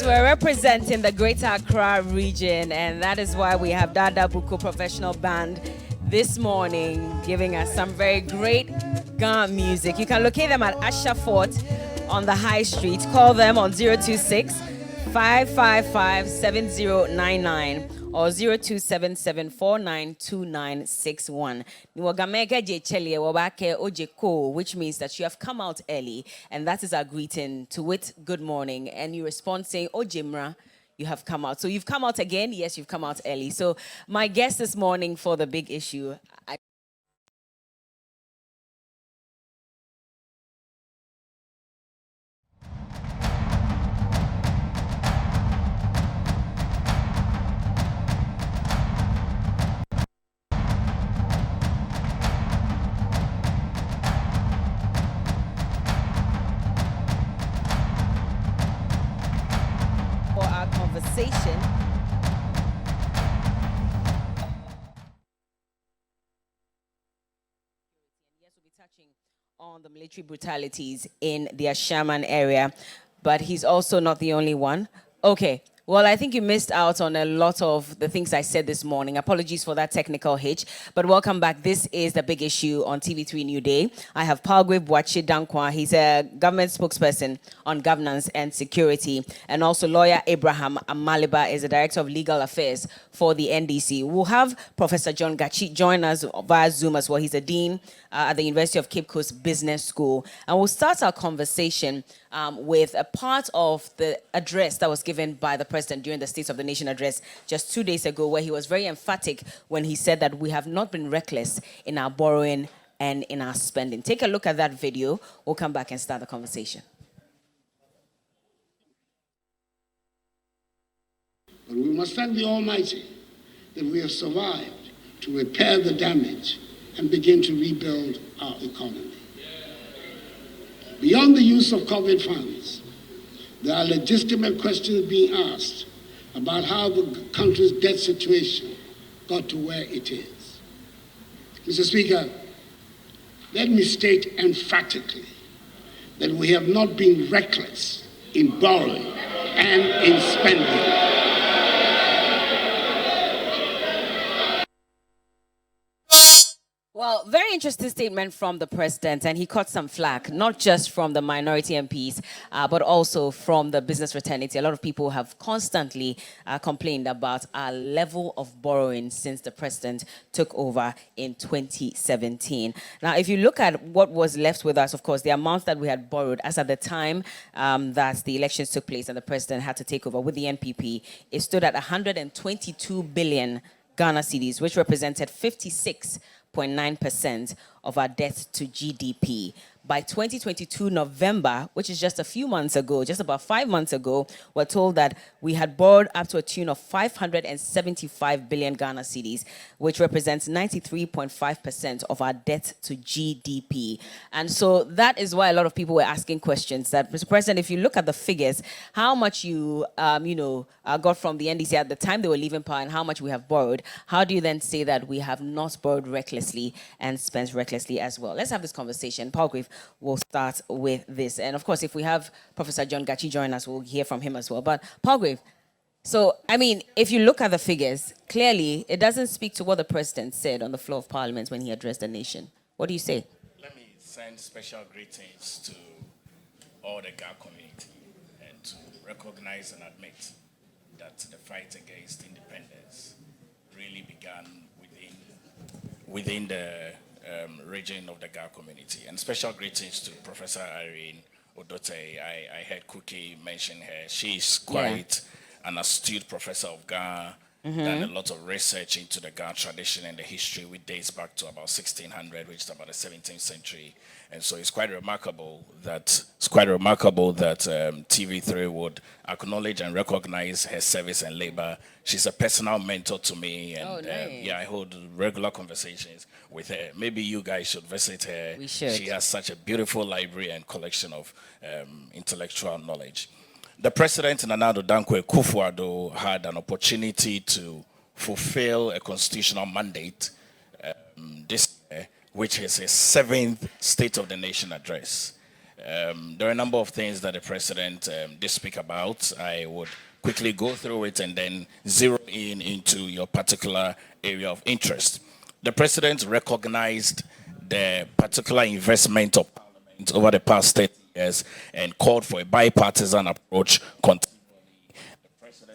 We're representing the Greater Accra region, and that is why we have Dada Buko Professional Band this morning giving us some very great Ghana music. You can locate them at Asha Fort on the High Street. Call them on 026 555 7099 or 0277492961. Which means that you have come out early, and that is our greeting to it. Good morning, and you respond saying, Ojimra, you have come out. So you've come out again. Yes, you've come out early. So my guest this morning for the big issue, for our conversation. Yes, we'll be touching on the military brutalities in the Ashaiman area, but he's also not the only one. Okay. Well, I think you missed out on a lot of the things I said this morning. Apologies for that technical hitch, but welcome back. This is the big issue on TV3Newday. I have Palgrave Bwachi Dankwa. He's a government spokesperson on governance and security, and also lawyer Abraham Amaliba is the director of legal affairs for the NDC. We'll have Professor John Gachi join us via Zoom as well. He's a dean at the University of Cape Coast Business School, and we'll start our conversation with a part of the address that was given by the president during the State of the Nation address just 2 days ago, where he was very emphatic when he said that we have not been reckless in our borrowing and in our spending. Take a look at that video. We'll come back and start the conversation. But we must thank the Almighty that we have survived to repair the damage and begin to rebuild our economy. Beyond the use of COVID funds, there are legitimate questions being asked about how the country's debt situation got to where it is. Mr. Speaker, let me state emphatically that we have not been reckless in borrowing and in spending. Well, very interesting statement from the president, and he caught some flack, not just from the minority MPs, but also from the business fraternity. A lot of people have constantly complained about our level of borrowing since the president took over in 2017. Now, if you look at what was left with us, of course, the amount that we had borrowed as at the time that the elections took place and the president had to take over with the NPP, it stood at 122 billion Ghana cedis, which represented 56.9% of our debt to GDP. By 2022 November, which is just a few months ago, just about 5 months ago, we're told that we had borrowed up to a tune of 575 billion Ghana cedis, which represents 93.5% of our debt to GDP. And so that is why a lot of people were asking questions that, Mr. President, if you look at the figures, how much you, got from the NDC at the time they were leaving power and how much we have borrowed, how do you then say that we have not borrowed recklessly and spent recklessly as well? Let's have this conversation. Palgrave, we'll start with this. And of course, if we have Professor John Gachi join us, we'll hear from him as well. But Palgrave, so, I mean, if you look at the figures, clearly it doesn't speak to what the president said on the floor of Parliament when he addressed the nation. What do you say? Let me send special greetings to all the Ghana community and to recognize and admit that the fight against independence really began within the region of the Ghana community. And special greetings to Professor Irene Odote. I heard Cookie mention her. She's quite an astute professor of Ghana, done a lot of research into the Ghana tradition and the history, which dates back to about 1600, which is about the 17th century. And so it's quite remarkable that TV3 would acknowledge and recognize her service and labor. She's a personal mentor to me, and nice. I hold regular conversations with her. Maybe you guys should visit her. We should. She has such a beautiful library and collection of intellectual knowledge. The president, Nana Addo Dankwa Akufo-Addo, had an opportunity to fulfill a constitutional mandate this year, which is his 7th State of the Nation address. There are a number of things that the president did speak about. I would quickly go through it and then zero in into your particular area of interest. The president recognized the particular investment of Parliament over the past 30 years and called for a bipartisan approach.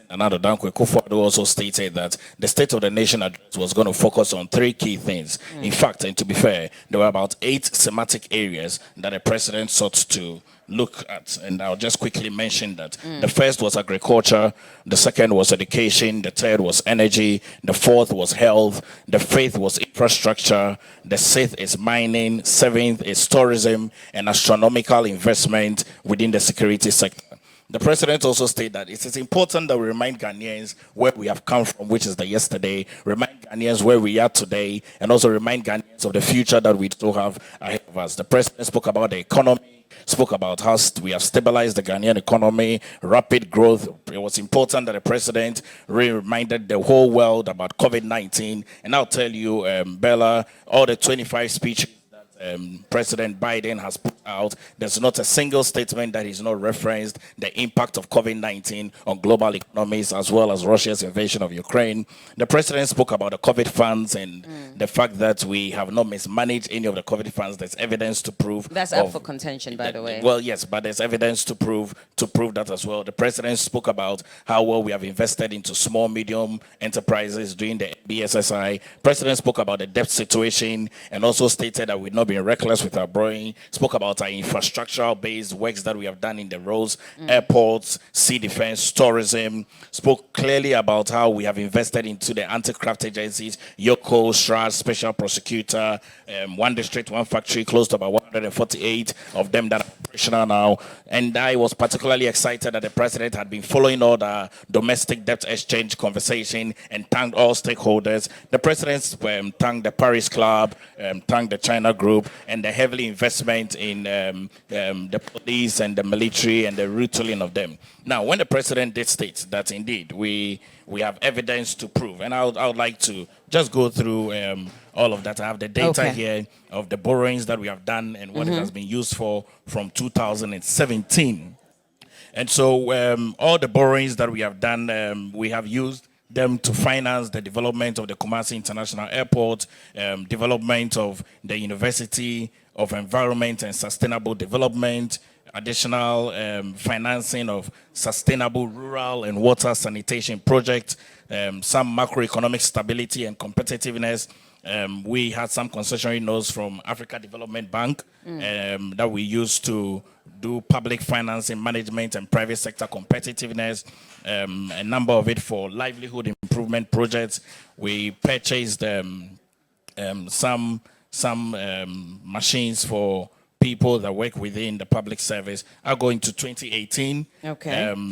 Another Dankwe Kufuor also stated that the State of the Nation address was going to focus on 3 key things. In fact, and to be fair, there were about 8 thematic areas that the president sought to look at. And I'll just quickly mention that the first was agriculture, the second was education, the third was energy, the fourth was health, the fifth was infrastructure, the sixth is mining, seventh is tourism and astronomical investment within the security sector. The president also stated that it is important that we remind Ghanaians where we have come from, which is the yesterday, remind Ghanaians where we are today, and also remind Ghanaians of the future that we still have ahead of us. The president spoke about the economy, spoke about how we have stabilized the Ghanaian economy, rapid growth. It was important that the president reminded the whole world about COVID-19. And I'll tell you, Bella, all the 25 speeches President Biden has put out, there's not a single statement that is not referenced the impact of COVID-19 on global economies as well as Russia's invasion of Ukraine. The president spoke about the COVID funds and the fact that we have not mismanaged any of the COVID funds. There's evidence to prove. That's up for contention, by the way. Well, yes, but there's evidence to prove that as well. The president spoke about how well we have invested into small, medium enterprises during the BSSI. President spoke about the debt situation and also stated that we've not been reckless with our borrowing. Spoke about our infrastructural-based works that we have done in the roads, airports, sea defense, tourism. Spoke clearly about how we have invested into the anti-graft agencies, Yoko, SRAS, Special Prosecutor, one district, one factory, close to about 148 of them that are operational now. And I was particularly excited that the president had been following all the domestic debt exchange conversation and thanked all stakeholders. The president thanked the Paris Club, thanked the China Group, and the heavily investment in the police and the military and the retooling of them. Now, when the president did state that indeed we have evidence to prove, and I would like to just go through all of that. I have the data here of the borrowings that we have done and what it has been used for from 2017. And so all the borrowings that we have done, we have used them to finance the development of the Kumasi International Airport, development of the University of Environment and Sustainable Development, additional financing of sustainable rural and water sanitation projects, some macroeconomic stability and competitiveness. We had some concessionary notes from Africa Development Bank that we used to do public financing management and private sector competitiveness, a number of it for livelihood improvement projects. We purchased some machines for people that work within the public service. Are going to 2018.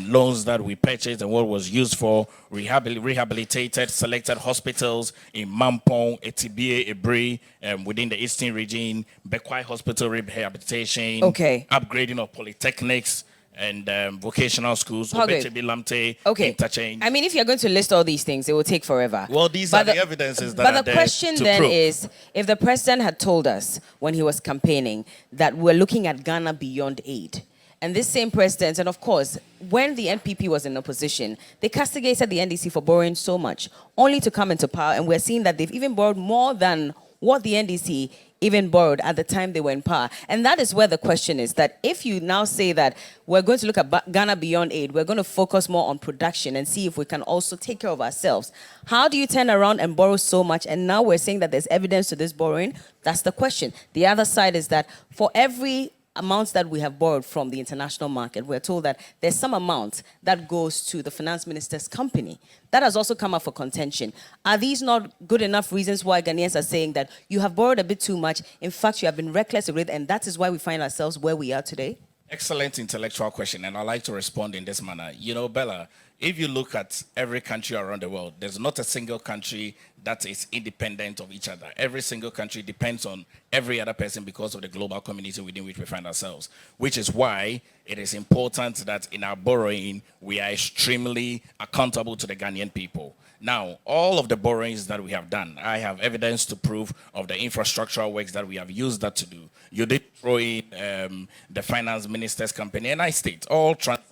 Loans that we purchased and what was used for rehabilitated selected hospitals in Mampong, Etibie, Ebri, within the Eastern region, Bekwai Hospital rehabilitation, upgrading of polytechnics and vocational schools, interchange. I mean, if you're going to list all these things, it will take forever. Well, these are the evidences that But the question then is, if the president had told us when he was campaigning that we're looking at Ghana beyond aid, and this same president, and of course, when the NPP was in opposition, they castigated the NDC for borrowing so much, only to come into power, and we're seeing that they've even borrowed more than what the NDC even borrowed at the time they were in power. And that is where the question is, that if you now say that we're going to look at Ghana beyond aid, we're going to focus more on production and see if we can also take care of ourselves. How do you turn around and borrow so much? And now we're saying that there's evidence to this borrowing. That's the question. The other side is that for every amounts that we have borrowed from the international market, we're told that there's some amount that goes to the finance minister's company. That has also come up for contention. Are these not good enough reasons why Ghanaians are saying that you have borrowed a bit too much? In fact, you have been reckless with it, and that is why we find ourselves where we are today? Excellent intellectual question, and I'd like to respond in this manner. You know, Bella, if you look at every country around the world, there's not a single country that is independent of each other. Every single country depends on every other person because of the global community within which we find ourselves, which is why it is important that in our borrowing, we are extremely accountable to the Ghanaian people. Now, all of the borrowings that we have done, I have evidence to prove of the infrastructural works that we have used that to do. You did throw in the finance minister's company, and I state all transactions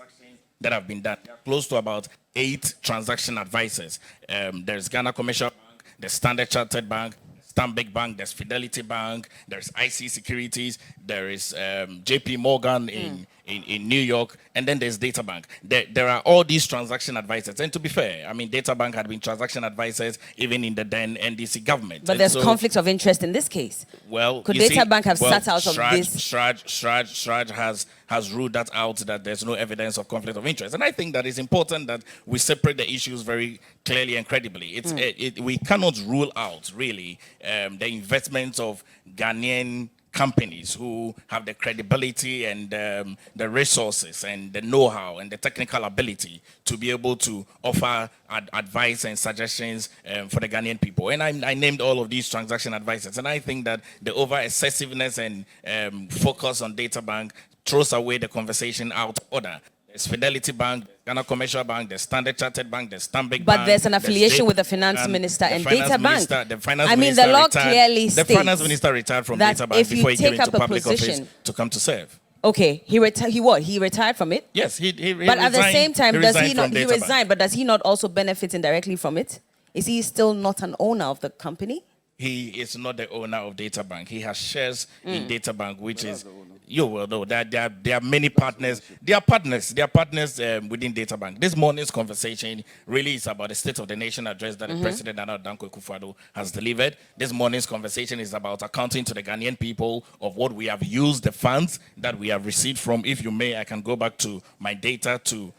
that have been done. There are close to about 8 transaction advisors. There's Ghana Commercial Bank, there's Standard Chartered Bank, Stanbic Bank, there's Fidelity Bank, there's IC Securities, there is JP Morgan in New York, and then there's Data Bank. There are all these transaction advisors. And to be fair, I mean, Data Bank had been transaction advisors even in the then NDC government. But there's conflict of interest in this case. Well, could Data Bank have sat out of this? Shraj has ruled that out, that there's no evidence of conflict of interest. And I think that it's important that we separate the issues very clearly and credibly. We cannot rule out, really, the investments of Ghanaian companies who have the credibility and the resources and the know-how and the technical ability to be able to offer advice and suggestions for the Ghanaian people. And I named all of these transaction advisors. And I think that the over-excessiveness and focus on Data Bank throws away the conversation out of order. There's Fidelity Bank, Ghana Commercial Bank, there's Standard Chartered Bank, there's Stanbic Bank. But there's an affiliation with the finance minister and Data Bank. The finance minister the law clearly states the finance minister retired from Data Bank before he came into public office to come to serve. Okay, he retired from it? Yes, he but at the same time, does he not? He resigned, Bank. But does he not also benefit indirectly from it? Is he still not an owner of the company? He is not the owner of Data Bank. He has shares in Data Bank, which is, you will know that there are many partners. They are partners within Data Bank. This morning's conversation really is about the State of the Nation address that the President Nana Danko Akufo-Addo has delivered. This morning's conversation is about accounting to the Ghanaian people of what we have used, the funds that we have received from. If you may, I can go back to my data to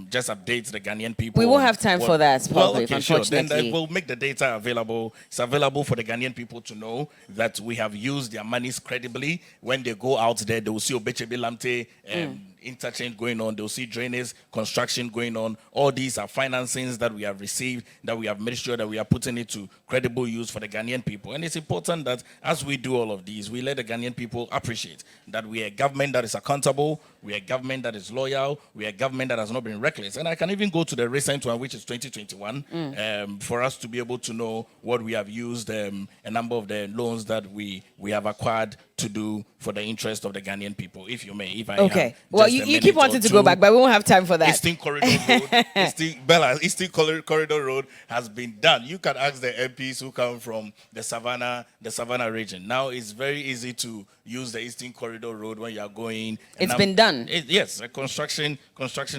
just update the Ghanaian people. We won't have time for that, probably, okay, sure. unfortunately. Then we'll make the data available. It's available for the Ghanaian people to know that we have used their monies credibly. When they go out there, they will see Obechebi Lamte interchange going on. They will see drainage, construction going on. All these are financings that we have received, that we have made sure that we are putting it to credible use for the Ghanaian people. And it's important that as we do all of these, we let the Ghanaian people appreciate that we are a government that is accountable, we are a government that is loyal, we are a government that has not been reckless. And I can even go to the recent one, which is 2021, for us to be able to know what we have used, a number of the loans that we have acquired to do for the interest of the Ghanaian people, if you may. If I okay. Well, you keep wanting to go back, but we won't have time for that. Eastern Corridor Road, Eastern Corridor Road has been done. You can ask the MPs who come from the Savannah region. Now it's very easy to use the Eastern Corridor Road when you are going. It's been done. Yes, the construction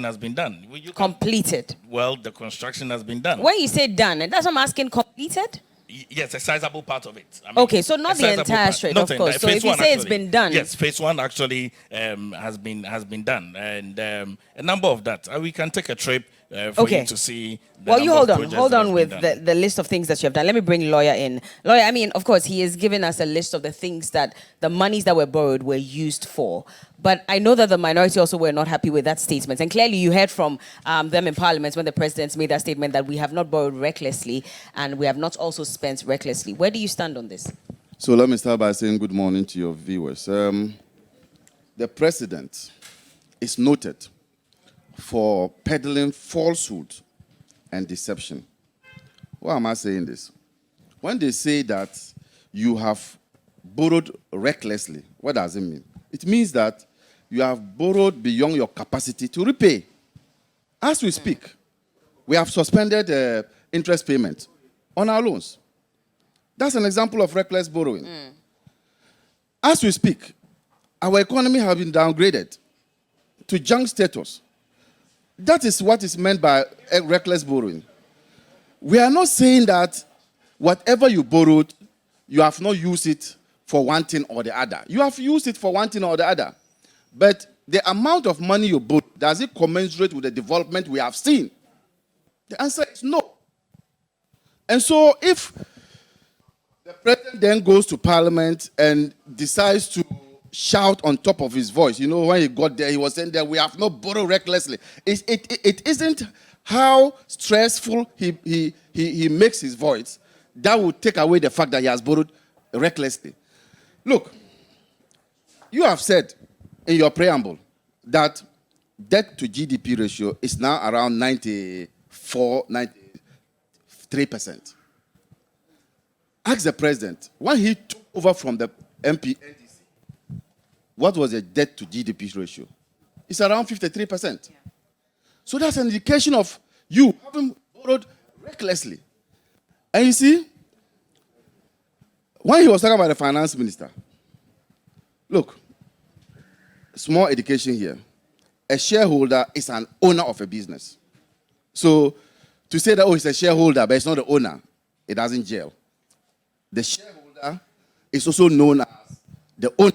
has been done. Completed. Well, the construction has been done. When you say done, and that's what I'm asking, completed? Yes, a sizable part of it. I mean, okay, so not the entire stretch, of course. So if you say it's been done. Yes, phase 1 actually has been done. And a number of that. We can take a trip for you to see. Well, you hold on with the list of things that you have done. Let me bring Lawyer in. Lawyer, I mean, of course, he has given us a list of the things that the monies that were borrowed were used for. But I know that the minority also were not happy with that statement. And clearly you heard from them in Parliament when the presidents made that statement that we have not borrowed recklessly and we have not also spent recklessly. Where do you stand on this? So let me start by saying good morning to your viewers. The president is noted for peddling falsehood and deception. Why am I saying this? When they say that you have borrowed recklessly, what does it mean? It means that you have borrowed beyond your capacity to repay. As we speak, we have suspended interest payment on our loans. That's an example of reckless borrowing. As we speak, our economy has been downgraded to junk status. That is what is meant by reckless borrowing. We are not saying that whatever you borrowed, you have not used it for one thing or the other. You have used it for one thing or the other. But the amount of money you borrowed, does it commensurate with the development we have seen? The answer is no. And so if the president then goes to Parliament and decides to shout on top of his voice, you know, when he got there, he was saying that we have not borrowed recklessly. It isn't how stressful he makes his voice, that will take away the fact that he has borrowed recklessly. Look, you have said in your preamble that debt to GDP ratio is now around 94, 93%. Ask the president, when he took over from the NDC, what was the debt to GDP ratio? It's around 53%. Yeah. So that's an indication of you having borrowed recklessly. And you see, when he was talking about the finance minister, look, small education here. A shareholder is an owner of a business. So to say that, oh, he's a shareholder, but it's not the owner, it doesn't gel. The shareholder is also known as the owner.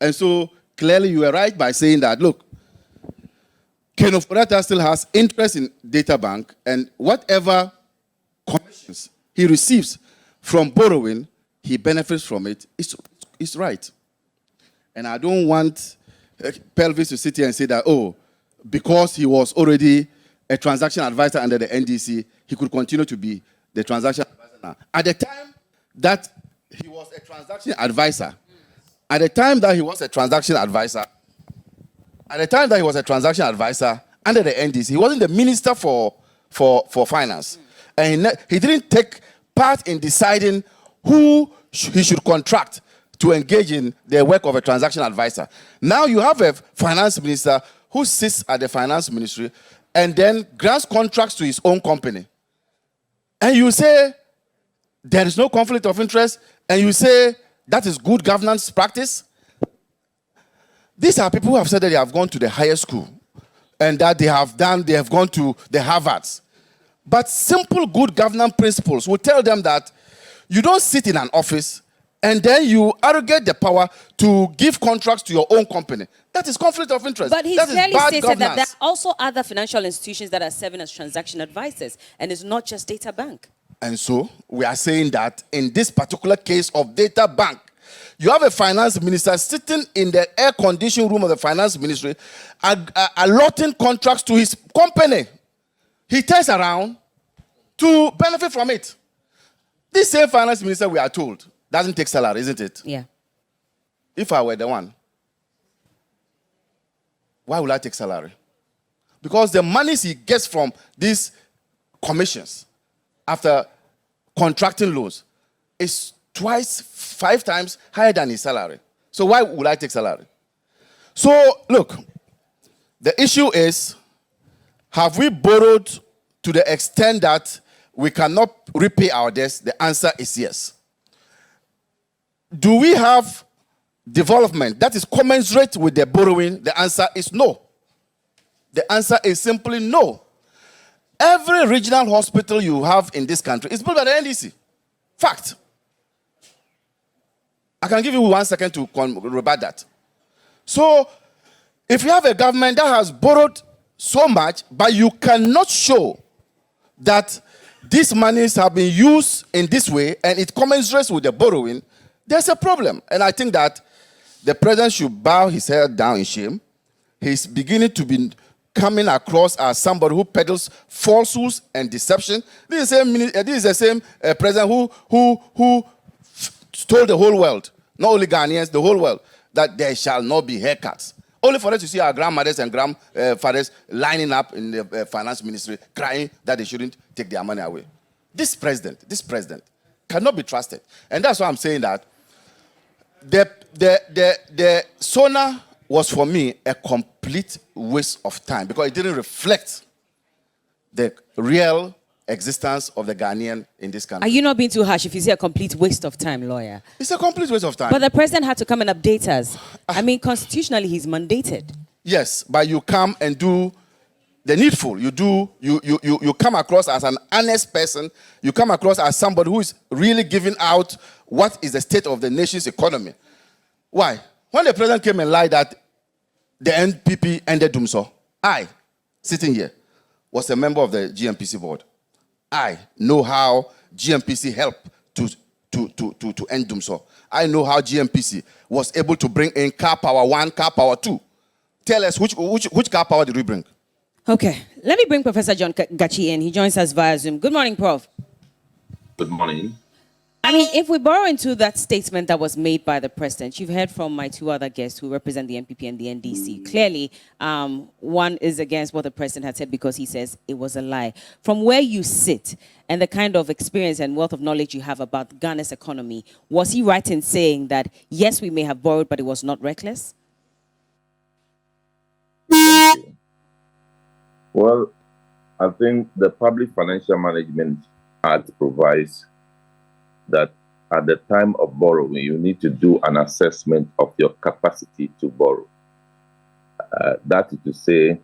And so clearly you are right by saying that, look, Kenneth Porata still has interest in Data Bank, and whatever commissions he receives from borrowing, he benefits from it. It's right. And I don't want Pelvis to sit here and say that, oh, because he was already a transaction advisor under the NDC, he could continue to be the transaction advisor now. At the time that he was a transaction advisor, under the NDC, he wasn't the minister for finance. And he didn't take part in deciding who he should contract to engage in the work of a transaction advisor. Now you have a finance minister who sits at the finance ministry and then grants contracts to his own company. And you say there is no conflict of interest, and you say that is good governance practice. These are people who have said that they have gone to the higher school and that they have gone to the Harvards. But simple good governance principles will tell them that you don't sit in an office and then you arrogate the power to give contracts to your own company. That is conflict of interest. But he that clearly stated that there are also also other financial institutions that are serving as transaction advisors, and it's not just Data Bank. And so we are saying that in this particular case of Data Bank, you have a finance minister sitting in the air-conditioned room of the finance ministry, allotting contracts to his company. He turns around to benefit from it. This same finance minister, we are told, doesn't take salary, isn't it? Yeah. If I were the one, why would I take salary? Because the monies he gets from these commissions after contracting loans is 5 times higher than his salary. So why would I take salary? So, look, the issue is, have we borrowed to the extent that we cannot repay our debts? The answer is yes. Do we have development that is commensurate with the borrowing? The answer is no. The answer is simply no. Every regional hospital you have in this country is built by the NDC. Fact. I can give you 1 second to rebut that. So, if you have a government that has borrowed so much, but you cannot show that these monies have been used in this way and it commensurates with the borrowing, there's a problem. And I think that the president should bow his head down in shame. He's beginning to be coming across as somebody who peddles falsehoods and deception. This is the same president who told the whole world, not only Ghanaians, the whole world, that there shall not be haircuts. Only for us to see our grandmothers and grandfathers lining up in the finance ministry, crying that they shouldn't take their money away. This president cannot be trusted. And that's why I'm saying that the SONA was, for me, a complete waste of time because it didn't reflect the real existence of the Ghanaian in this country. Are you not being too harsh if you say a complete waste of time, lawyer? It's a complete waste of time. But the president had to come and update us. I mean, constitutionally, he's mandated. Yes, but you come and do the needful. You come across as an honest person. You come across as somebody who is really giving out what is the state of the nation's economy. Why? When the president came and lied that the NPP ended Dumso, I, sitting here, was a member of the GMPC board. I know how GMPC helped to end Dumso. I know how GMPC was able to bring in Car Power 1, Car Power 2. Tell us which Car Power did we bring? Okay, let me bring Professor John Gachi in. He joins us via Zoom. Good morning, Prof. Good morning. I mean, if we borrow into that statement that was made by the president, you've heard from my two other guests who represent the NPP and the NDC. Clearly, one is against what the president had said because he says it was a lie. From where you sit and the kind of experience and wealth of knowledge you have about Ghana's economy, was he right in saying that, yes, we may have borrowed, but it was not reckless? Thank you. Well, I think the Public Financial Management Act provides that at the time of borrowing, you need to do an assessment of your capacity to borrow. That is to say,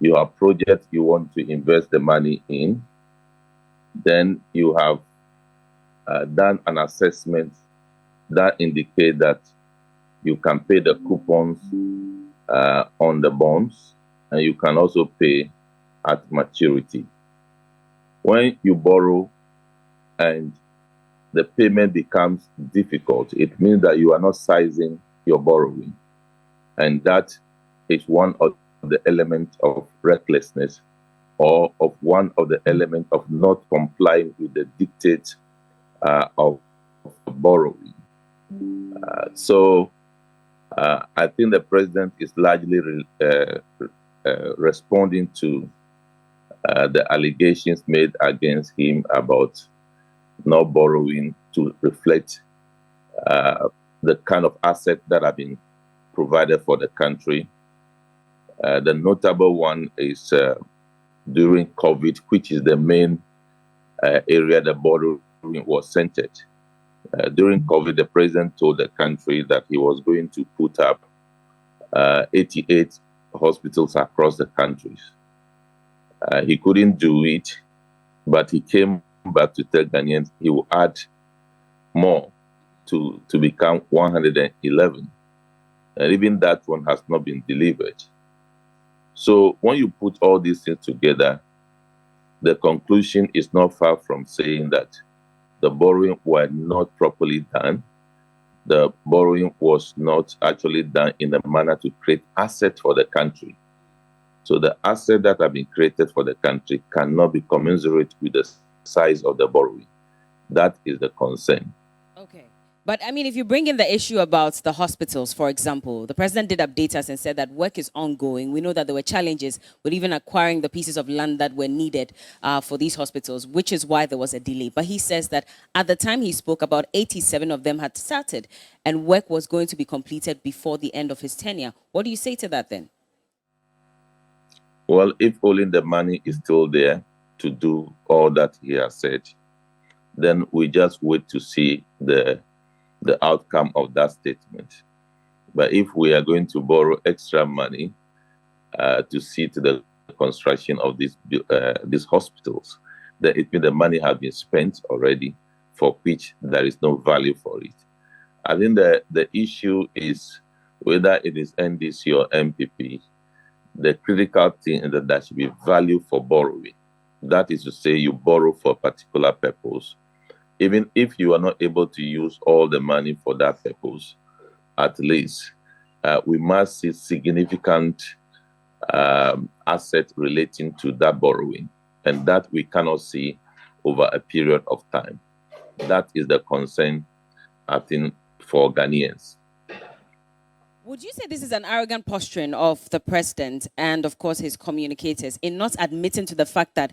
you have projects you want to invest the money in, then you have done an assessment that indicates that you can pay the coupons on the bonds, and you can also pay at maturity. When you borrow and the payment becomes difficult, it means that you are not sizing your borrowing. And that is one of the elements of recklessness, or of one of the elements of not complying with the dictates of borrowing. So I think the president is largely responding to the allegations made against him about not borrowing to reflect the kind of assets that have been provided for the country. The notable one is during COVID, which is the main area the borrowing was centered. During COVID, the president told the country that he was going to put up 88 hospitals across the countries. He couldn't do it, but he came back to tell Ghanaians he will add more to become 111. And even that one has not been delivered. So when you put all these things together, the conclusion is not far from saying that the borrowing were not properly done. The borrowing was not actually done in a manner to create assets for the country. So the assets that have been created for the country cannot be commensurate with the size of the borrowing. That is the concern. Okay. But I mean, if you bring in the issue about the hospitals, for example, the president did update us and said that work is ongoing. We know that there were challenges with even acquiring the pieces of land that were needed for these hospitals, which is why there was a delay. But he says that at the time he spoke, about 87 of them had started and work was going to be completed before the end of his tenure. What do you say to that then? Well, if only the money is still there to do all that he has said, then we just wait to see the outcome of that statement. But if we are going to borrow extra money to see to the construction of these hospitals, then it means the money has been spent already, for which there is no value for it. I think the issue is whether it is NDC or MPP, the critical thing is that there should be value for borrowing. That is to say, you borrow for a particular purpose. Even if you are not able to use all the money for that purpose, at least we must see significant assets relating to that borrowing, and that we cannot see over a period of time. That is the concern, I think, for Ghanaians. Would you say this is an arrogant posturing of the president and, of course, his communicators in not admitting to the fact that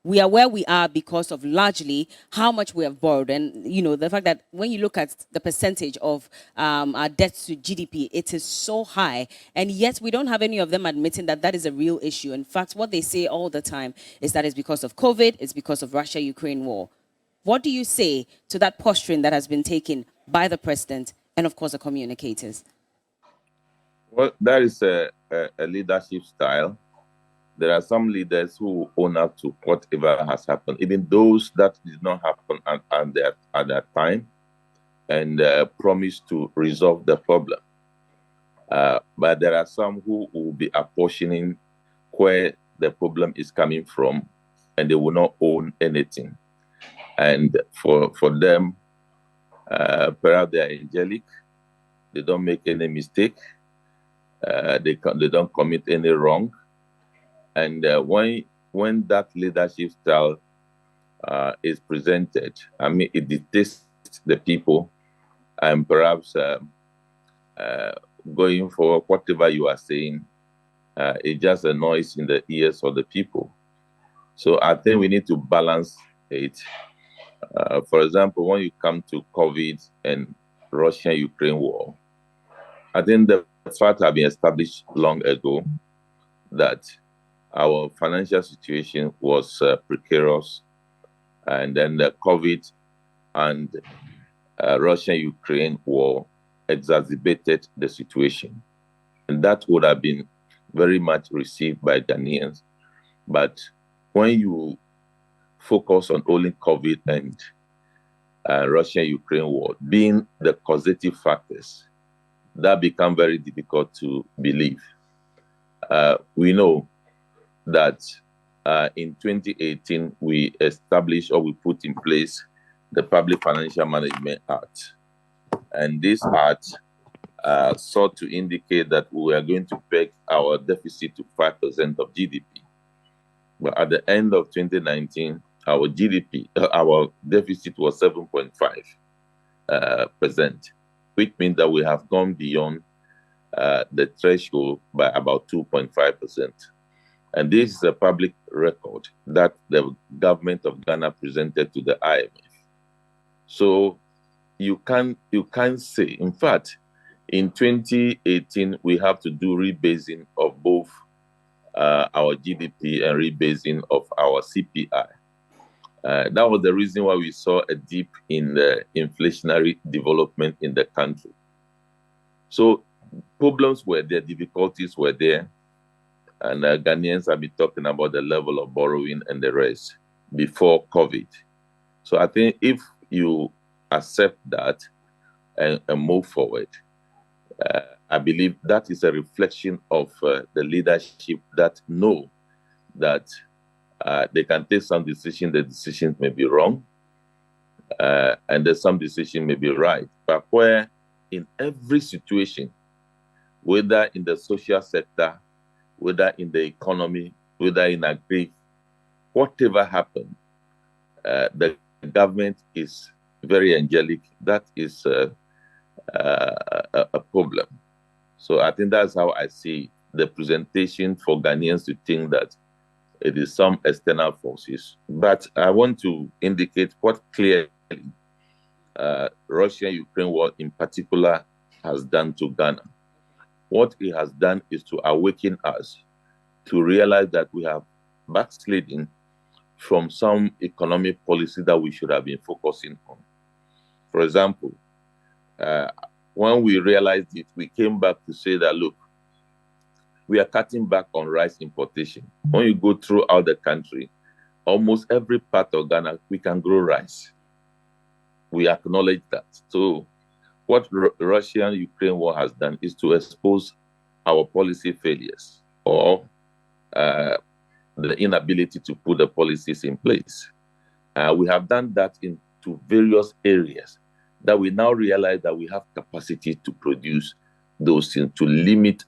we are where we are because of largely how much we have borrowed? And, you know, the fact that when you look at the percentage of our debt to GDP, it is so high. And yet we don't have any of them admitting that that is a real issue. In fact, what they say all the time is that it's because of COVID, it's because of Russia-Ukraine war. What do you say to that posturing that has been taken by the president and, of course, the communicators? Well, that is a leadership style. There are some leaders who own up to whatever has happened, even those that did not happen at that time, and promise to resolve the problem. But there are some who will be apportioning where the problem is coming from, and they will not own anything. And for them, perhaps they are angelic. They don't make any mistake. They don't commit any wrong. And when that leadership style is presented, I mean, it dictates the people, and perhaps going for whatever you are saying, it's just a noise in the ears of the people. So I think we need to balance it. For example, when you come to COVID and Russia-Ukraine war, I think the fact has been established long ago that our financial situation was precarious, and then the COVID and Russia-Ukraine war exacerbated the situation. And that would have been very much received by Ghanaians. But when you focus on only COVID and Russia-Ukraine war being the causative factors, that become very difficult to believe. We know that in 2018, we established, or we put in place, the Public Financial Management Act. And this act sought to indicate that we are going to peg our deficit to 5% of GDP. But at the end of 2019, our deficit was 7.5%, which means that we have gone beyond the threshold by about 2.5%. And this is a public record that the government of Ghana presented to the IMF. So you can't say, in fact, in 2018, we have to do rebasing of both our GDP and rebasing of our CPI. That was the reason why we saw a dip in the inflationary development in the country. So problems were there, difficulties were there, and Ghanaians have been talking about the level of borrowing and the rest before COVID. So I think if you accept that and move forward, I believe that is a reflection of the leadership that know that they can take some decisions, the decisions may be wrong, and there's some decision may be right. But where in every situation, whether in the social sector, whether in the economy, whether in agri, whatever happened, the government is very angelic. That is a problem. So I think that's how I see the presentation for Ghanaians to think that it is some external forces. But I want to indicate what clearly Russia-Ukraine war in particular has done to Ghana. What it has done is to awaken us to realize that we have backsliding from some economic policy that we should have been focusing on. For example, when we realized it, we came back to say that, look, we are cutting back on rice importation. When you go throughout the country, almost every part of Ghana, we can grow rice. We acknowledge that. So what Russia-Ukraine war has done is to expose our policy failures or the inability to put the policies in place. We have done that into various areas that we now realize that we have capacity to produce those things, to limit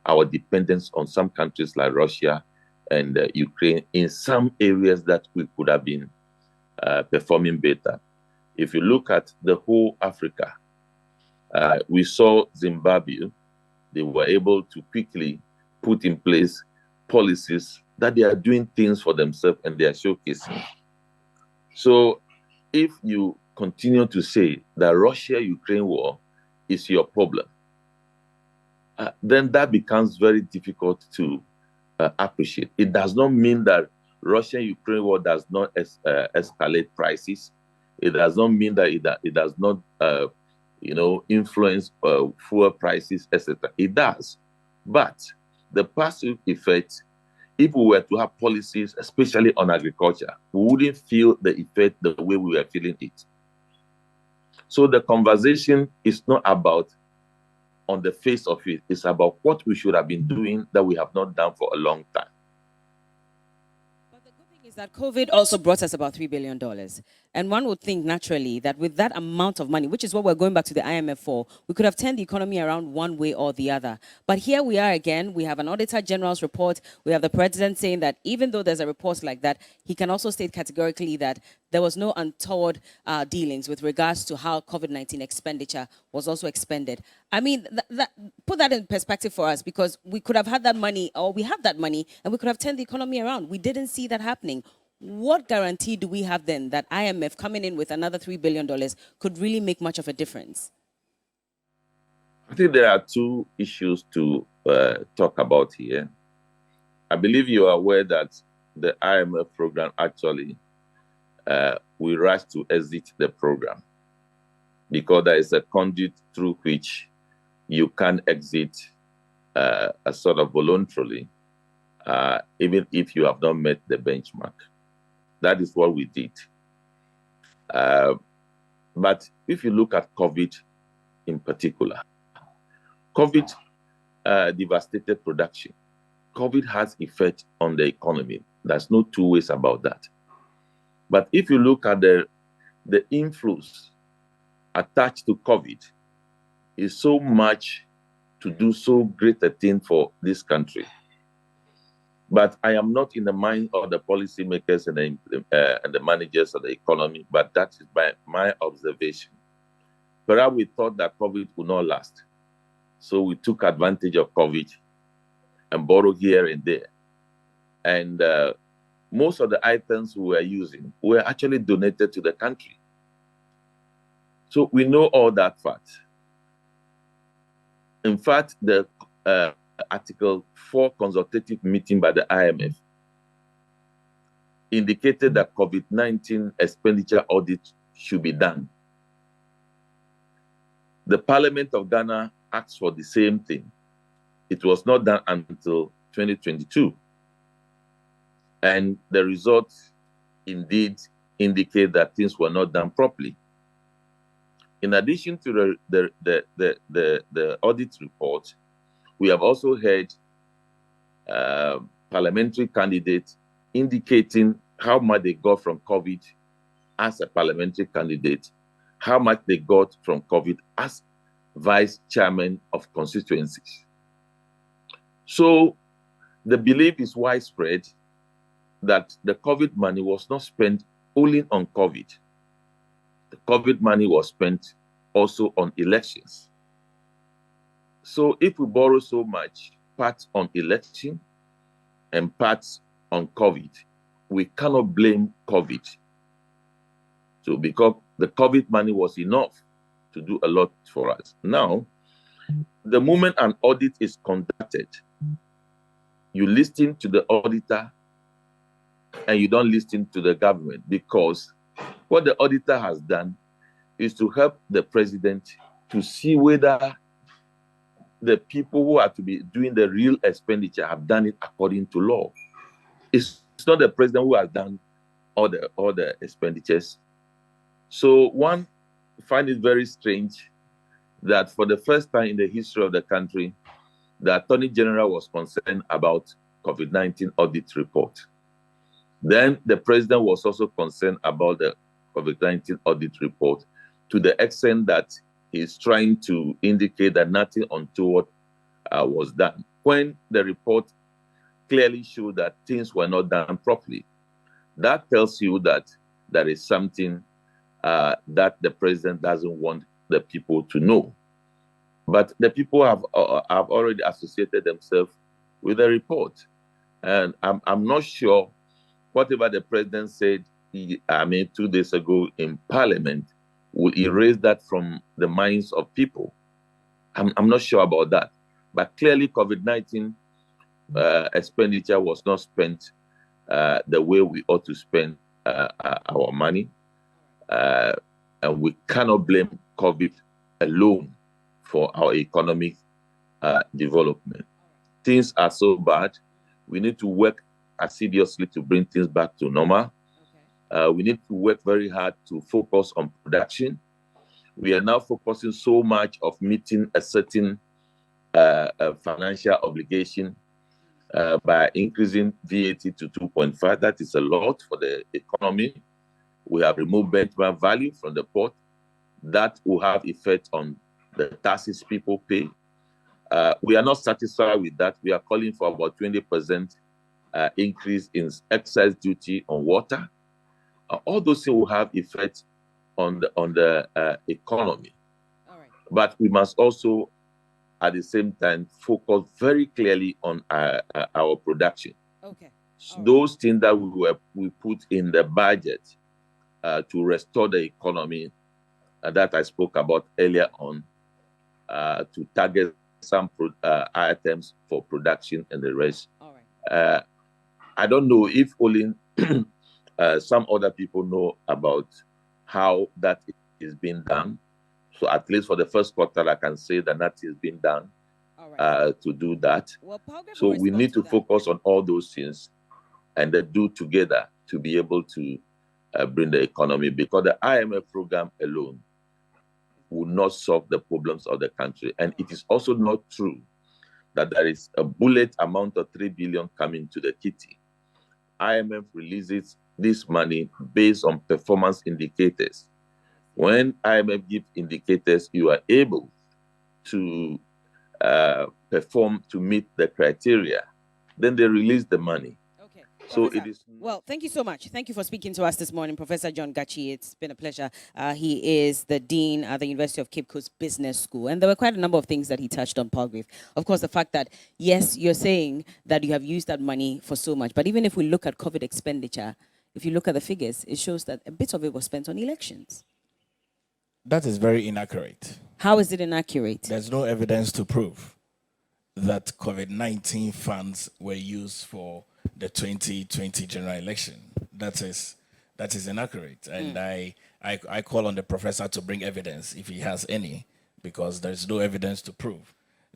our dependence on some countries like Russia and Ukraine in some areas that we could have been performing better. If you look at the whole Africa, we saw Zimbabwe, they were able to quickly put in place policies that they are doing things for themselves and they are showcasing. So if you continue to say that Russia-Ukraine war is your problem, then that becomes very difficult to appreciate. It does not mean that Russia-Ukraine war does not escalate prices. It does not mean that it does not, influence fuel prices, etc. It does. But the passive effect, if we were to have policies, especially on agriculture, we wouldn't feel the effect the way we were feeling it. So the conversation is not about on the face of it, it's about what we should have been doing that we have not done for a long time. But The good thing is that COVID also brought us about $3 billion. And one would think naturally that with that amount of money, which is what we're going back to the IMF for, we could have turned the economy around one way or the other. But here we are again. We have an Auditor General's report. We have the president saying that even though there's a report like that, he can also state categorically that there was no untoward dealings with regards to how COVID-19 expenditure was also expended. I mean, put that in perspective for us, because we could have had that money, or we have that money, and we could have turned the economy around. We didn't see that happening. What guarantee do we have then that IMF coming in with another $3 billion could really make much of a difference? I think there are two issues to talk about here. I believe you are aware that the IMF program actually, we rushed to exit the program because there is a conduit through which you can exit a sort of voluntarily, even if you have not met the benchmark. That is what we did. But if you look at COVID in particular, COVID devastated production. COVID has effect on the economy. There's no two ways about that. But if you look at the inflows attached to COVID, is so much to do so great a thing for this country. But I am not in the mind of the policymakers and the managers of the economy, but that is by my observation. Perhaps we thought that COVID would not last. So we took advantage of COVID and borrowed here and there. And most of the items we were using were actually donated to the country. So we know all that fact. In fact, the Article 4 consultative meeting by the IMF indicated that COVID-19 expenditure audit should be done. The Parliament of Ghana asked for the same thing. It was not done until 2022. And the results indeed indicate that things were not done properly. In addition to the audit report, we have also heard parliamentary candidates indicating how much they got from COVID as a parliamentary candidate, how much they got from COVID as vice chairman of constituencies. So the belief is widespread that the COVID money was not spent only on COVID. The COVID money was spent also on elections. So if we borrow so much, part on election and parts on COVID, we cannot blame COVID. So because the COVID money was enough to do a lot for us. Now, the moment an audit is conducted, you listen to the auditor and you don't listen to the government, because what the auditor has done is to help the president to see whether the people who are to be doing the real expenditure have done it according to law. It's not the president who has done all the expenditures. So one find it very strange that for the first time in the history of the country, the Attorney General was concerned about COVID-19 audit report. Then the president was also concerned about the COVID-19 audit report, to the extent that he's trying to indicate that nothing untoward was done, when the report clearly showed that things were not done properly. That tells you that there is something that the president doesn't want the people to know. But the people have already associated themselves with the report. And I'm not sure whatever the president said, 2 days ago in Parliament, will erase that from the minds of people. I'm not sure about that. But clearly, COVID-19 expenditure was not spent the way we ought to spend our money. And we cannot blame COVID alone for our economic development. Things are so bad. We need to work assiduously to bring things back to normal. We need to work very hard to focus on production. We are now focusing so much of meeting a certain financial obligation by increasing VAT to 2.5. That is a lot for the economy. We have removed benchmark value from the port. That will have effect on the taxes people pay. We are not satisfied with that. We are calling for about 20% increase in excise duty on water. All those things will have effect on the economy. All right. But we must also, at the same time, focus very clearly on our production. Okay. Those things that we put in the budget to restore the economy that I spoke about earlier on, to target some items for production and the rest. All right. I don't know if only some other people know about how that is being done. So at least for the first quarter, I can say that is being done to do that. Well, so we need to focus on all those things and then do together to be able to bring the economy, because the IMF program alone will not solve the problems of the country. And it is also not true that there is a bullet amount of 3 billion coming to the kitty. IMF releases this money based on performance indicators. When IMF gives indicators, you are able to perform to meet the criteria, then they release the money. Okay. So Professor, it is. Well, thank you so much. Thank you for speaking to us this morning, Professor John Gachi. It's been a pleasure. He is the dean at the University of Cape Coast Business School, and there were quite a number of things that he touched on, Palgrave. Of course, the fact that yes, you're saying that you have used that money for so much, but even if we look at COVID expenditure, if you look at the figures, it shows that a bit of it was spent on elections. That is very inaccurate. How is it inaccurate? There's no evidence to prove that COVID-19 funds were used for the 2020 general election. That is inaccurate. And I call on the professor to bring evidence if he has any, because there's no evidence to prove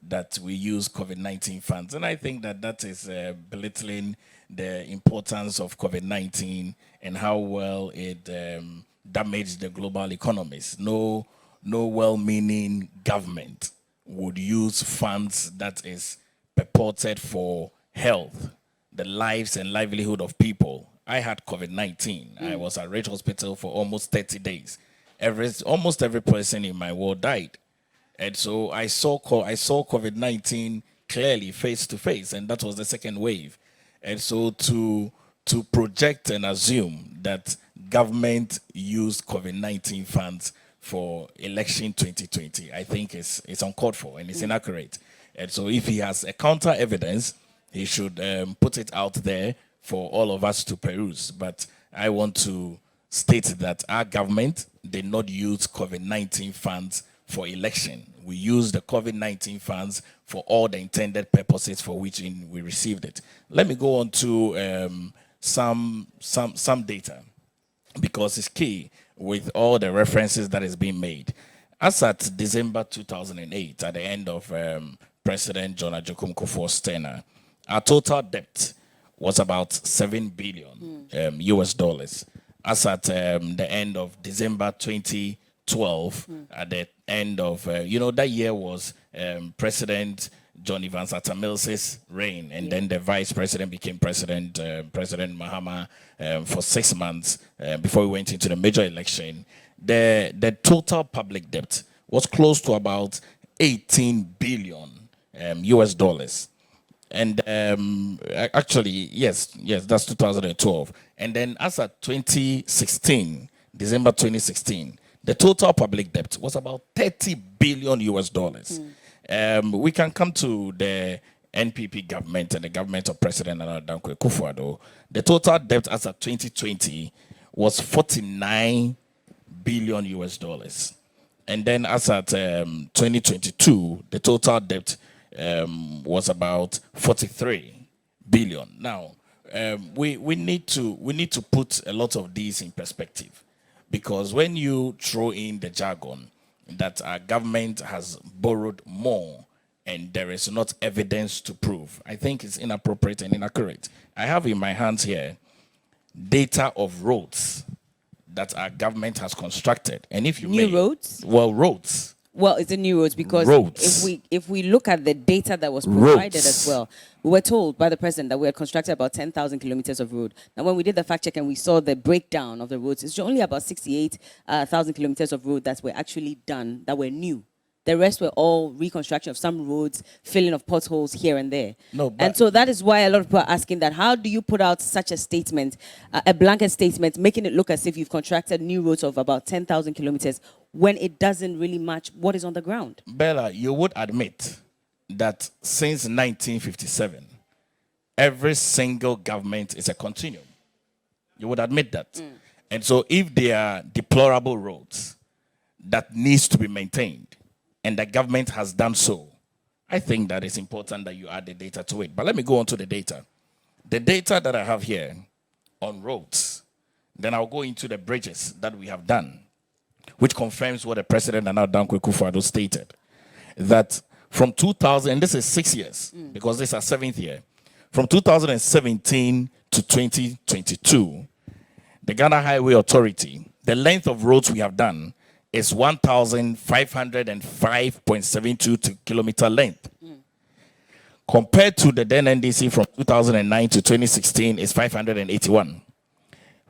that we use COVID-19 funds. And I think that is belittling the importance of COVID-19 and how well it damaged the global economies. No well-meaning government would use funds that is purported for health, the lives and livelihood of people. I had COVID-19. I was at Ridge Hospital for almost 30 days. Almost every person in my ward died. And so I saw COVID-19 clearly face to face, and that was the second wave. And so to project and assume that government used COVID-19 funds for election 2020, I think it's uncalled for and it's inaccurate. And so if he has a counter evidence, he should put it out there for all of us to peruse. But I want to state that our government did not use COVID-19 funds for election. We used the COVID-19 funds for all the intended purposes for which we received it. Let me go on to some data, because it's key with all the references that is being made. As at December 2008, at the end of President John Ajoko Kufuor's tenure, our total debt was about $7 billion US dollars. As at the end of December 2012, at the end of, that year was President John Evans Atta Mills's reign, and then the vice president became President Mahama for 6 months before we went into the major election. The total public debt was close to about 18 billion US dollars. And actually, yes, that's 2012. And then as of 2016, December 2016, the total public debt was about 30 billion US dollars. We can come to the NPP government and the government of President Nana Dankwa Akufo-Addo. The total debt as of 2020 was 49 billion US dollars. And then as at 2022, the total debt was about 43 billion. Now, we need to put a lot of these in perspective, because when you throw in the jargon that our government has borrowed more and there is not evidence to prove, I think it's inappropriate and inaccurate. I have in my hands here data of roads that our government has constructed. And if you New roads? Well, roads. Well, it's the new roads because Roads. if we look at the data that was provided Roads. as well, we were told by the president that we had constructed about 10,000 kilometers of road. Now, when we did the fact check and we saw the breakdown of the roads, it's only about 68,000 kilometers of road that were actually done, that were new. The rest were all reconstruction of some roads, filling of potholes here and there. No, but- and so that is why a lot of people are asking that, how do you put out such a statement, a blanket statement, making it look as if you've contracted new roads of about 10,000 kilometers when it doesn't really match what is on the ground? Bella, you would admit that since 1957, every single government is a continuum. You would admit that. And so if there are deplorable roads that needs to be maintained, and the government has done so, I think that it's important that you add the data to it. But let me go on to the data. The data that I have here on roads, then I'll go into the bridges that we have done, which confirms what the president Nana Akufo-Addo stated, that from 2000, and this is 6 years, because this is our 7th year, from 2017 to 2022, the Ghana Highway Authority, the length of roads we have done is 1,505.72 kilometer length. Compared to the then NDC from 2009 to 2016 is 581.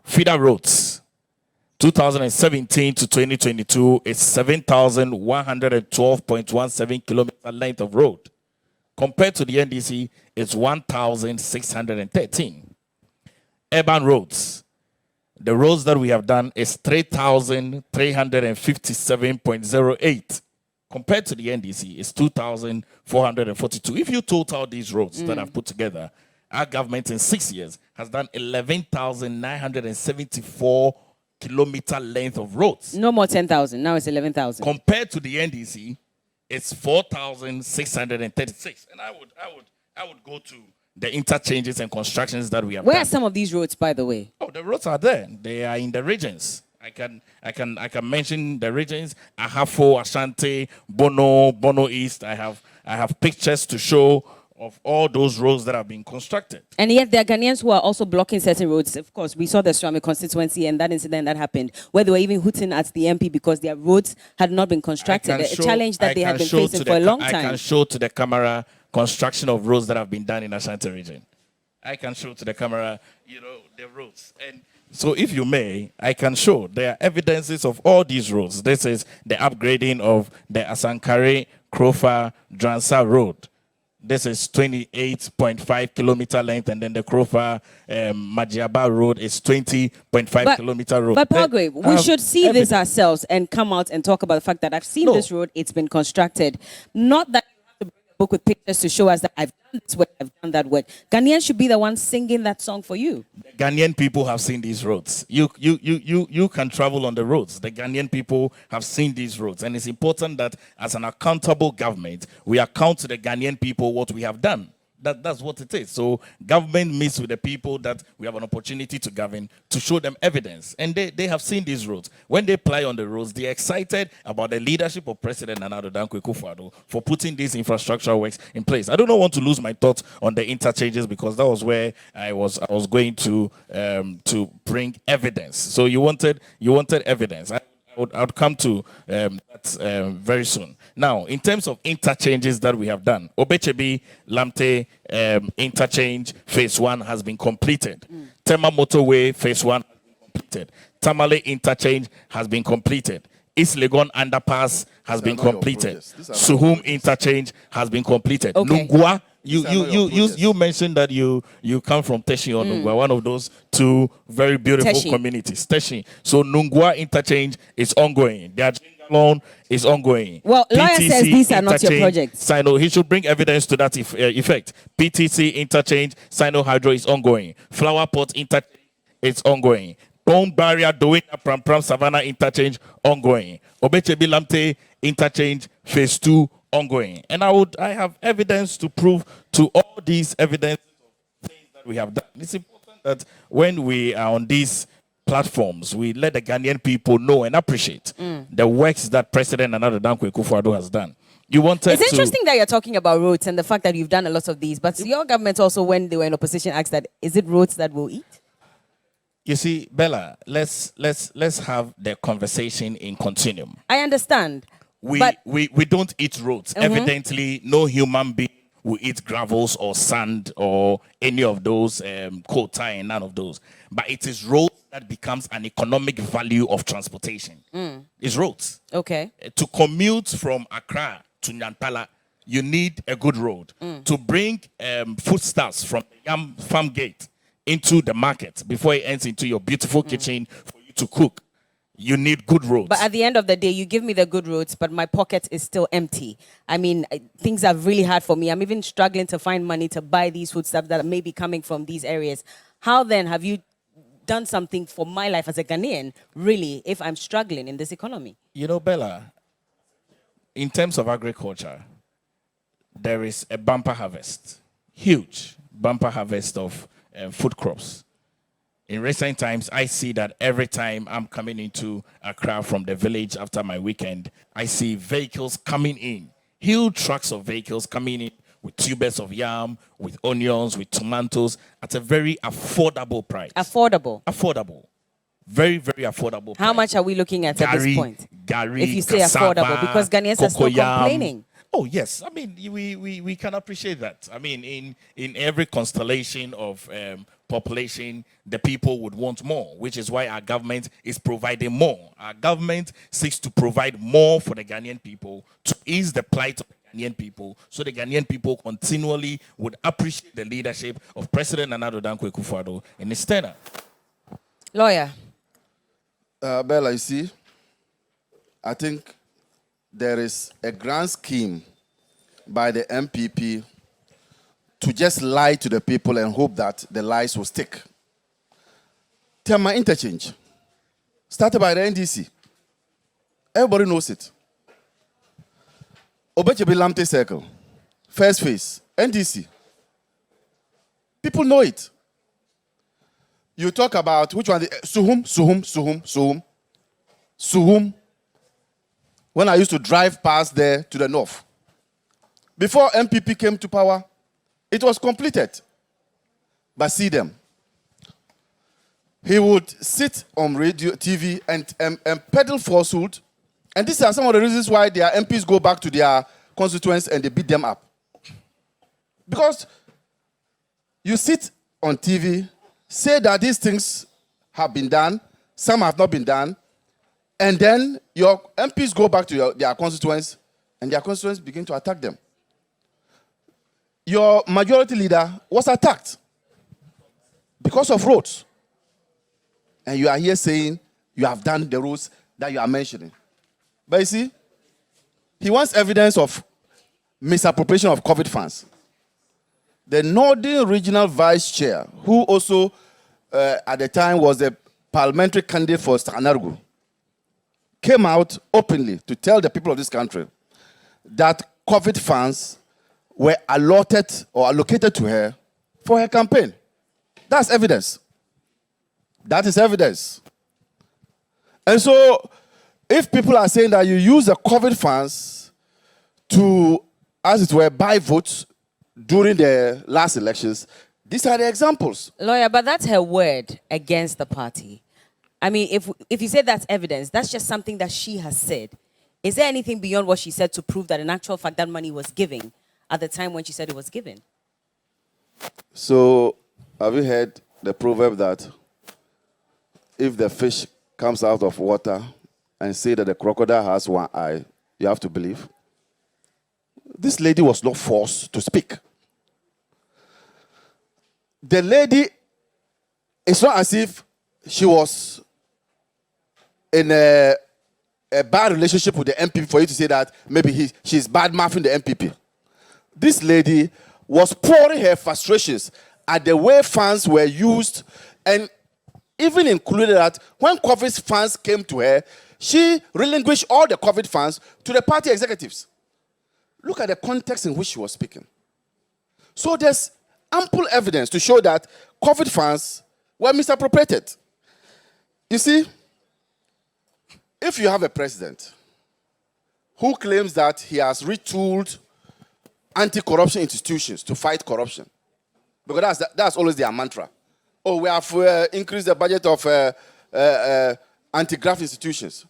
Feeder roads, 2017 to 2022 is 7,112.17 kilometer length of road. Compared to the NDC, it's 1,613. Urban roads, the roads that we have done is 3,357.08. Compared to the NDC, it's 2,442. If you total these roads that I've put together, our government in 6 years has done 11,974 kilometer length of roads. No more 10,000. Now it's 11,000. Compared to the NDC, it's 4,636. And I would go to the interchanges and constructions that we have Where done. are some of these roads, by the way? Oh, the roads are there. They are in the regions. I can mention the regions: Ahafo, Ashanti, Bono East. I have pictures to show of all those roads that have been constructed. And yet there are Ghanaians who are also blocking certain roads. Of course, we saw the Swami constituency and that incident that happened, where they were even hooting at the MP because their roads had not been constructed. A challenge that they had been facing for a long time. I can show to the camera construction of roads that have been done in Ashanti region. I can show to the camera, the roads. And so if you may, I can show there are evidences of all these roads. This is the upgrading of the Asankare Krofa Dransa Road. This is 28.5 kilometer length, and then the Krofa Majiaba Road is 20.5 kilometer road. But Palgrave, we should see this ourselves and come out and talk about the fact that I've seen this road, it's been constructed. Not that you have to bring a book with pictures to show us that I've done this work, I've done that work. Ghanaians should be the ones singing that song for you. Ghanaian people have seen these roads. You can travel on the roads. The Ghanaian people have seen these roads. And it's important that as an accountable government, we account to the Ghanaian people what we have done. That's what it is. So government meets with the people that we have an opportunity to govern, to show them evidence. And they have seen these roads. When they play on the roads, they're excited about the leadership of President Nana Akufo-Addo for putting these infrastructure works in place. I don't want to lose my thoughts on the interchanges because that was where I was going to bring evidence. So you wanted evidence. I would come to that very soon. Now, in terms of interchanges that we have done, Obechebi Lamte interchange phase 1 has been completed. Tema motorway phase 1 has been completed. Tamale interchange has been completed. East Legon underpass has been completed. Suhum interchange has been completed. Okay. Nungwa, you mentioned that you come from Teshi or Nungwa, one of those two very beautiful communities. Teshi. So Nungwa interchange is ongoing. The loan is ongoing. Well, lawyer says these are not your projects. Sino, he should bring evidence to that effect. PTC interchange, Sino Hydro is ongoing. Flower Pot interchange is ongoing. Bone Barrier, Dowina Pram Savannah interchange ongoing. Obechebi Lamte interchange phase 2 ongoing. And I have evidence to prove to all these evidence of things that we have done. It's important that when we are on these platforms, we let the Ghanaian people know and appreciate the works that President Nana Akufo-Addo has done. It's interesting that you're talking about roads and the fact that you've done a lot of these, but your government also, when they were in opposition, asked that, is it roads that will eat? You see, Bella, let's have the conversation in continuum. I understand. we don't eat roads. Evidently, no human being will eat gravels or sand or any of those coal tar and none of those. But it is roads that becomes an economic value of transportation. It's roads. Okay. To commute from Accra to Nyantala, you need a good road. To bring foodstuffs from the yam farm gate into the market before it ends into your beautiful kitchen for you to cook, you need good roads. But at the end of the day, you give me the good roads, but my pocket is still empty. I mean, things are really hard for me. I'm even struggling to find money to buy these foodstuffs that may be coming from these areas. How then have you done something for my life as a Ghanaian, really, if I'm struggling in this economy? You know, Bella, in terms of agriculture, there is a bumper harvest, huge bumper harvest of food crops. In recent times, I see that every time I'm coming into Accra from the village after my weekend, I see vehicles coming in, huge trucks of vehicles coming in with tubers of yam, with onions, with tomatoes at a very affordable price. Affordable. Affordable. Very, very affordable. How much are we looking at this point? Gari, if you say cassava, affordable, because Ghanaians are still cocoyam. complaining. Oh, yes. I mean, we can appreciate that. I mean, in every constellation of population, the people would want more, which is why our government is providing more. Our government seeks to provide more for the Ghanaian people to ease the plight of the Ghanaian people, so the Ghanaian people continually would appreciate the leadership of President Nana Addo Dankwa Akufo-Addo in his tenure. Lawyer. Bella, you see, I think there is a grand scheme by the MPP to just lie to the people and hope that the lies will stick. Tema interchange, started by the NDC. Everybody knows it. Obechebi Lamte Circle, first phase, NDC. People know it. You talk about which one? Suhum. When I used to drive past there to the north. Before MPP came to power, it was completed. But see them. He would sit on radio, TV, and peddle falsehood. And these are some of the reasons why their MPs go back to their constituents and they beat them up. Because you sit on TV, say that these things have been done, some have not been done, and then your MPs go back to their constituents, and their constituents begin to attack them. Your majority leader was attacked because of roads. And you are here saying you have done the roads that you are mentioning. But you see, he wants evidence of misappropriation of COVID funds. The Northern Regional Vice Chair, who also at the time was the parliamentary candidate for Stanargu, came out openly to tell the people of this country that COVID funds were allotted or allocated to her for her campaign. That's evidence. That is evidence. And so, if people are saying that you use the COVID funds to, as it were, buy votes during the last elections, these are the examples. Lawyer, but that's her word against the party. I mean, if you say that's evidence, that's just something that she has said. Is there anything beyond what she said to prove that in actual fact that money was given at the time when she said it was given? So, have you heard the proverb that if the fish comes out of water and say that the crocodile has one eye, you have to believe? This lady was not forced to speak. The lady, it's not as if she was in a bad relationship with the MPP for you to say that maybe she's bad-mouthing the MPP. This lady was pouring her frustrations at the way funds were used, and even included that when COVID funds came to her, she relinquished all the COVID funds to the party executives. Look at the context in which she was speaking. So there's ample evidence to show that COVID funds were misappropriated. You see, if you have a president who claims that he has retooled anti-corruption institutions to fight corruption, because that's always their mantra. Oh, we have increased the budget of anti-graft institutions.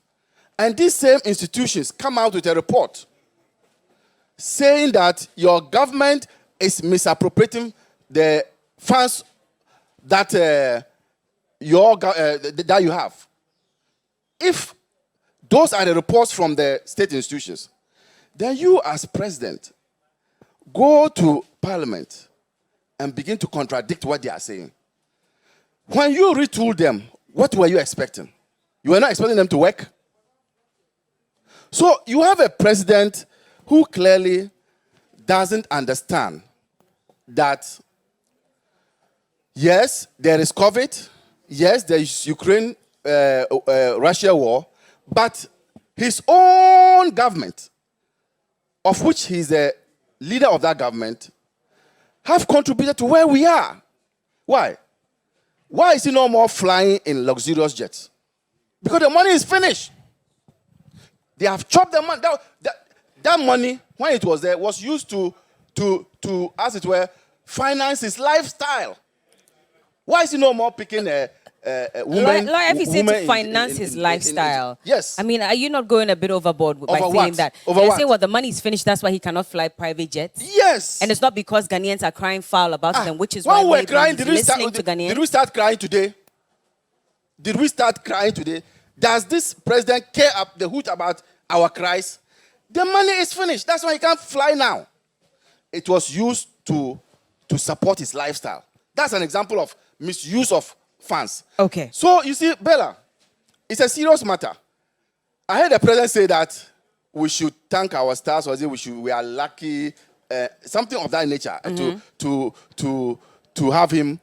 And these same institutions come out with a report saying that your government is misappropriating the funds that that you have. If those are the reports from the state institutions, then you as president go to parliament and begin to contradict what they are saying. When you retooled them, what were you expecting? You were not expecting them to work? So you have a president who clearly doesn't understand that, yes, there is COVID, yes, there is Ukraine-Russia war, but his own government, of which he's the leader of that government, have contributed to where we are. Why? Why is he no more flying in luxurious jets? Because the money is finished. They have chopped the money. That money, when it was there, was used to, as it were, finance his lifestyle. Why is he no more picking a woman? Lawyer, if he said to finance his lifestyle, yes. I mean, are you not going a bit overboard by Over saying what? that? Over You're what? saying, well, the money is finished, that's why he cannot fly private jets? Yes. And it's not because Ghanaians are crying foul about it, and which is when why we're crying, he's listening to Ghanaians. did we start crying today? Did we start crying today? Does this president care up the hoot about our cries? The money is finished. That's why he can't fly now. It was used to support his lifestyle. That's an example of misuse of funds. Okay. So you see, Bella, it's a serious matter. I heard the president say that we should thank our stars, or we are lucky, something of that nature, to have him.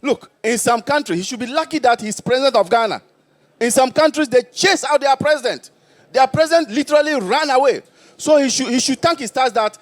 Look, in some countries, he should be lucky that he's president of Ghana. In some countries, they chase out their president. Their president literally ran away. So he should thank his stars that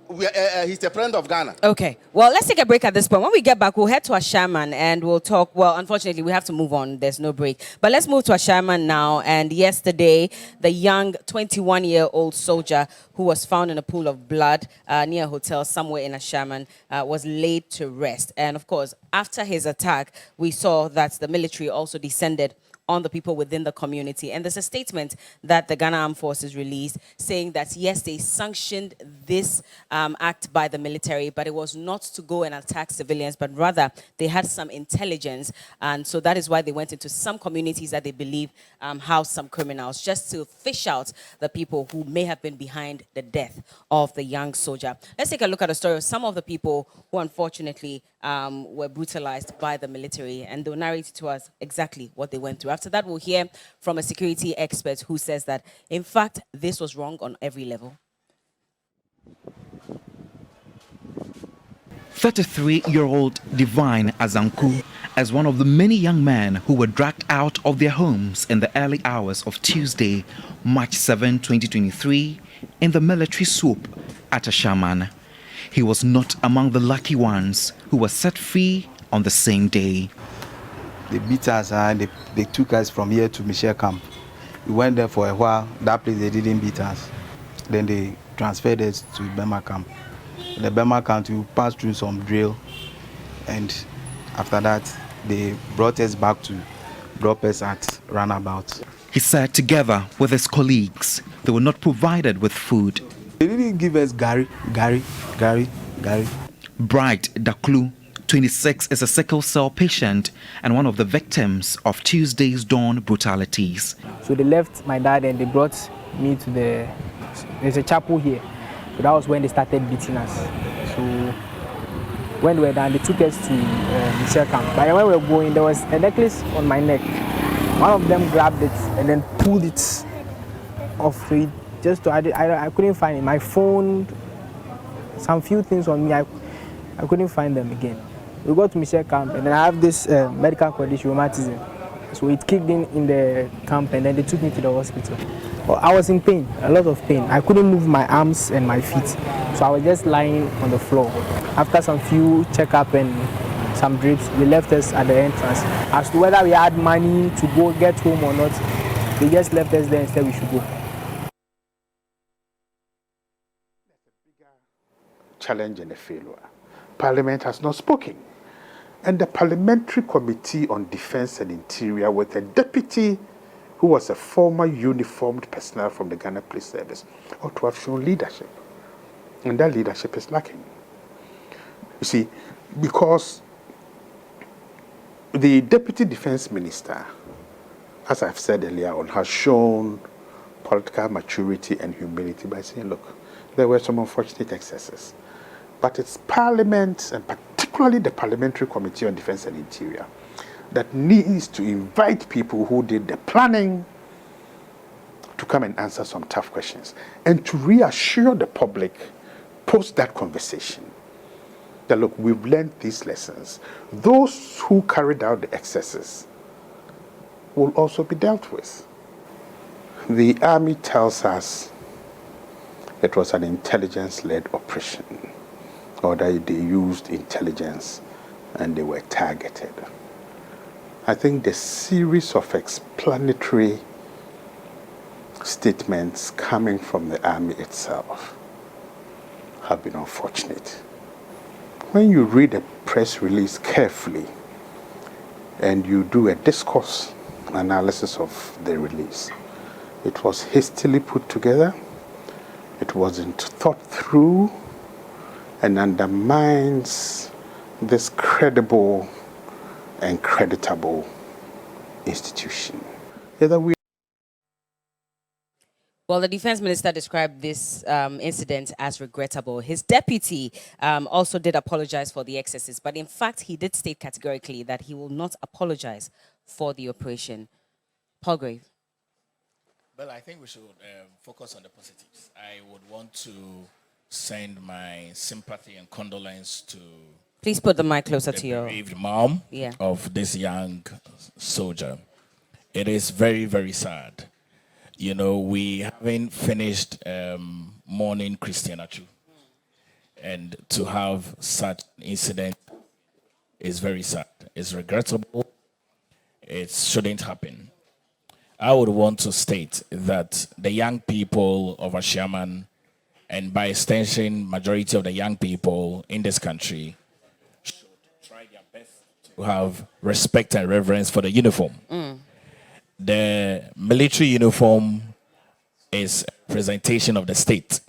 he's the president of Ghana. Okay. Well, let's take a break at this point. When we get back, we'll head to Ashaiman and we'll talk. Well, unfortunately, we have to move on. There's no break. But let's move to Ashaiman now. And yesterday, the young 21-year-old soldier who was found in a pool of blood near a hotel somewhere in Ashaiman was laid to rest. And of course, after his attack, we saw that the military also descended on the people within the community. And there's a statement that the Ghana Armed Forces released saying that, yes, they sanctioned this act by the military, but it was not to go and attack civilians, but rather they had some intelligence. And so that is why they went into some communities that they believe house some criminals, just to fish out the people who may have been behind the death of the young soldier. Let's take a look at the story of some of the people who unfortunately were brutalized by the military, and they'll narrate to us exactly what they went through. After that, we'll hear from a security expert who says that, in fact, this was wrong on every level. 33-year-old Divine Azanku as one of the many young men who were dragged out of their homes in the early hours of Tuesday, March 7, 2023, in the military swoop at Ashaiman. He was not among the lucky ones who were set free on the same day. They beat us and they took us from here to Michelle camp. We went there for a while. That place they didn't beat us. Then they transferred us to Bema camp. In the Bema camp we passed through some drill, and after that they brought us back to drop us at runabout. He said together with his colleagues, they were not provided with food. They didn't give us Gary. Bright Daklu, 26, is a sickle cell patient and one of the victims of Tuesday's dawn brutalities. So they left my dad and they brought me to there's a chapel here. So that was when they started beating us. So when we were done, they took us to Michelle camp. But when we were going, there was a necklace on my neck. One of them grabbed it and then pulled it off. So I couldn't find it. My phone, some few things on me, I couldn't find them again. We got to Michelle camp, and then I have this medical condition, rheumatism. So it kicked in the camp, and then they took me to the hospital. Well, I was in pain, a lot of pain. I couldn't move my arms and my feet, so I was just lying on the floor. After some few checkup and some drips, they left us at the entrance. As to whether we had money to go get home or not, they just left us there and said we should go. Challenge and a failure. Parliament has not spoken. And the Parliamentary Committee on Defense and Interior, with a deputy who was a former uniformed personnel from the Ghana Police Service, ought to have shown leadership. And that leadership is lacking. You see, because the Deputy Defense Minister, as I've said earlier on, has shown political maturity and humility by saying, look, there were some unfortunate excesses. But it's Parliament, and particularly the Parliamentary Committee on Defense and Interior, that needs to invite people who did the planning to come and answer some tough questions, and to reassure the public post that conversation that, look, we've learned these lessons. Those who carried out the excesses will also be dealt with. The army tells us it was an intelligence-led operation, or that they used intelligence and they were targeted. I think the series of explanatory statements coming from the army itself have been unfortunate. When you read a press release carefully and you do a discourse analysis of the release, it was hastily put together, it wasn't thought through, and undermines this credible and creditable institution. Well, the defense minister described this incident as regrettable. His deputy also did apologize for the excesses, but in fact, he did state categorically that he will not apologize for the operation. Paul Grave. Well, I think we should focus on the positives. I would want to send my sympathy and condolence to Please put the mic closer the to your bereaved mom Yeah. of this young soldier. It is very, very sad. You know, we haven't finished mourning Christian Achu. And to have such incident is very sad. It's regrettable. It shouldn't happen. I would want to state that the young people of Ashaiman, and by extension, majority of the young people in this country, should try their best to have respect and reverence for the uniform. The military uniform is a representation of the state.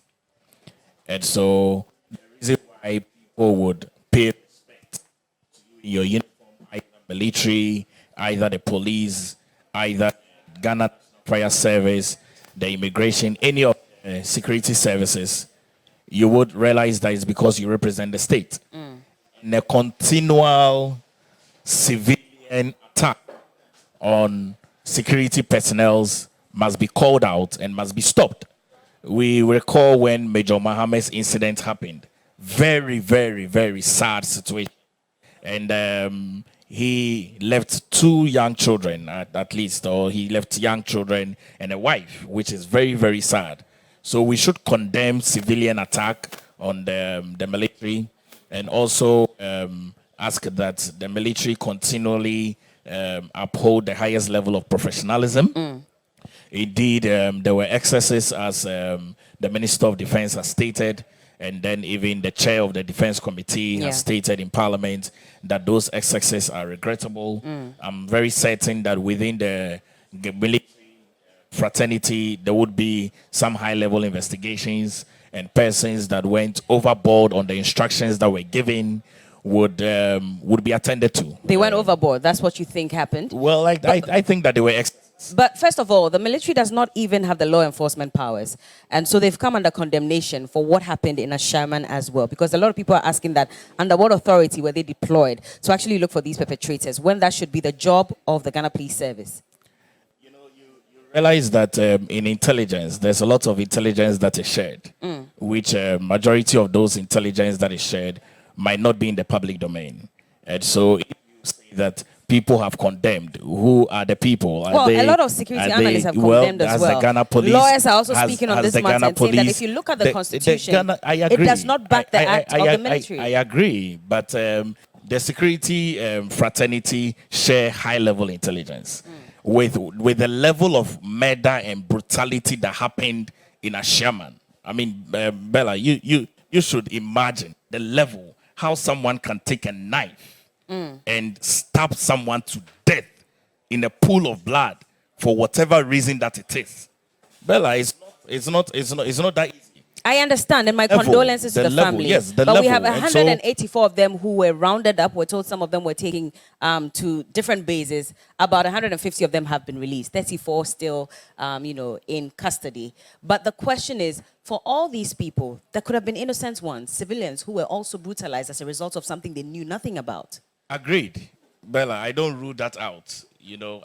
And so the reason why people would pay respect to your uniform, either military, either the police, either Ghana Fire Service, the immigration, any of the security services, you would realize that it's because you represent the state. And a continual civilian attack on security personnel must be called out and must be stopped. We recall when Major Mohammed's incident happened. Very, very, very sad situation. And he left two young children, at least, or he left young children and a wife, which is very, very sad. So we should condemn civilian attack on the military, and also ask that the military continually uphold the highest level of professionalism. Indeed, there were excesses, as the Minister of Defense has stated, and then even the chair of the Defense Committee has stated in Parliament that those excesses are regrettable. I'm very certain that within the military fraternity, there would be some high-level investigations, and persons that went overboard on the instructions that were given would be attended to. They went overboard. That's what you think happened? Well, I think that they were But first of all, the military does not even have the law enforcement powers. And so they've come under condemnation for what happened in Ashaiman as well. Because a lot of people are asking that, under what authority were they deployed to actually look for these perpetrators, when that should be the job of the Ghana Police Service? You know, you realize that in intelligence, there's a lot of intelligence that is shared, which majority of those intelligence that is shared might not be in the public domain. And so if you say that people have condemned, who are the people? Well, a lot of security analysts have condemned as well. The Ghana police, lawyers are also speaking on this matter and saying that if you look at the Constitution, it does not back the act of the military. I agree, but the security fraternity share high-level intelligence. With the level of murder and brutality that happened in Ashaiman. I mean, Bella, you should imagine the level, how someone can take a knife and stab someone to death in a pool of blood for whatever reason that it is. Bella, it's not that easy. I understand, and my Level, condolences to the the level, family. yes, the but we level. have And so- 184 of them who were rounded up. We're told some of them were taken to different bases. About 150 of them have been released. 34 still, in custody. But the question is, for all these people, there could have been innocent ones, civilians who were also brutalized as a result of something they knew nothing about. Agreed, Bella. I don't rule that out.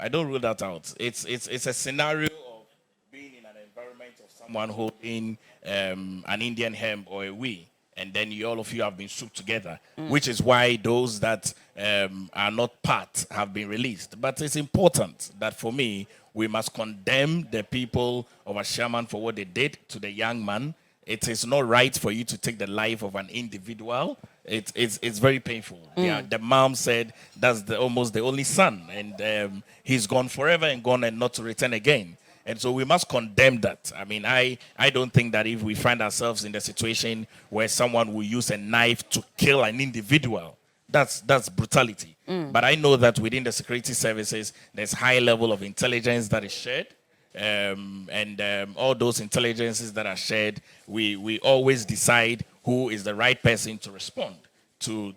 I don't rule that out. It's a scenario of being in an environment of someone holding an Indian hemp or a wee, and then all of you have been shook together, which is why those that are not part have been released. But it's important that for me, we must condemn the people of Ashaiman for what they did to the young man. It is not right for you to take the life of an individual. It's very painful. Yeah, the mom said that's almost the only son, and he's gone forever and gone and not to return again. And so we must condemn that. I mean, I don't think that if we find ourselves in the situation where someone will use a knife to kill an individual, that's brutality. But I know that within the security services, there's high level of intelligence that is shared. And all those intelligences that are shared, we always decide who is the right person to respond to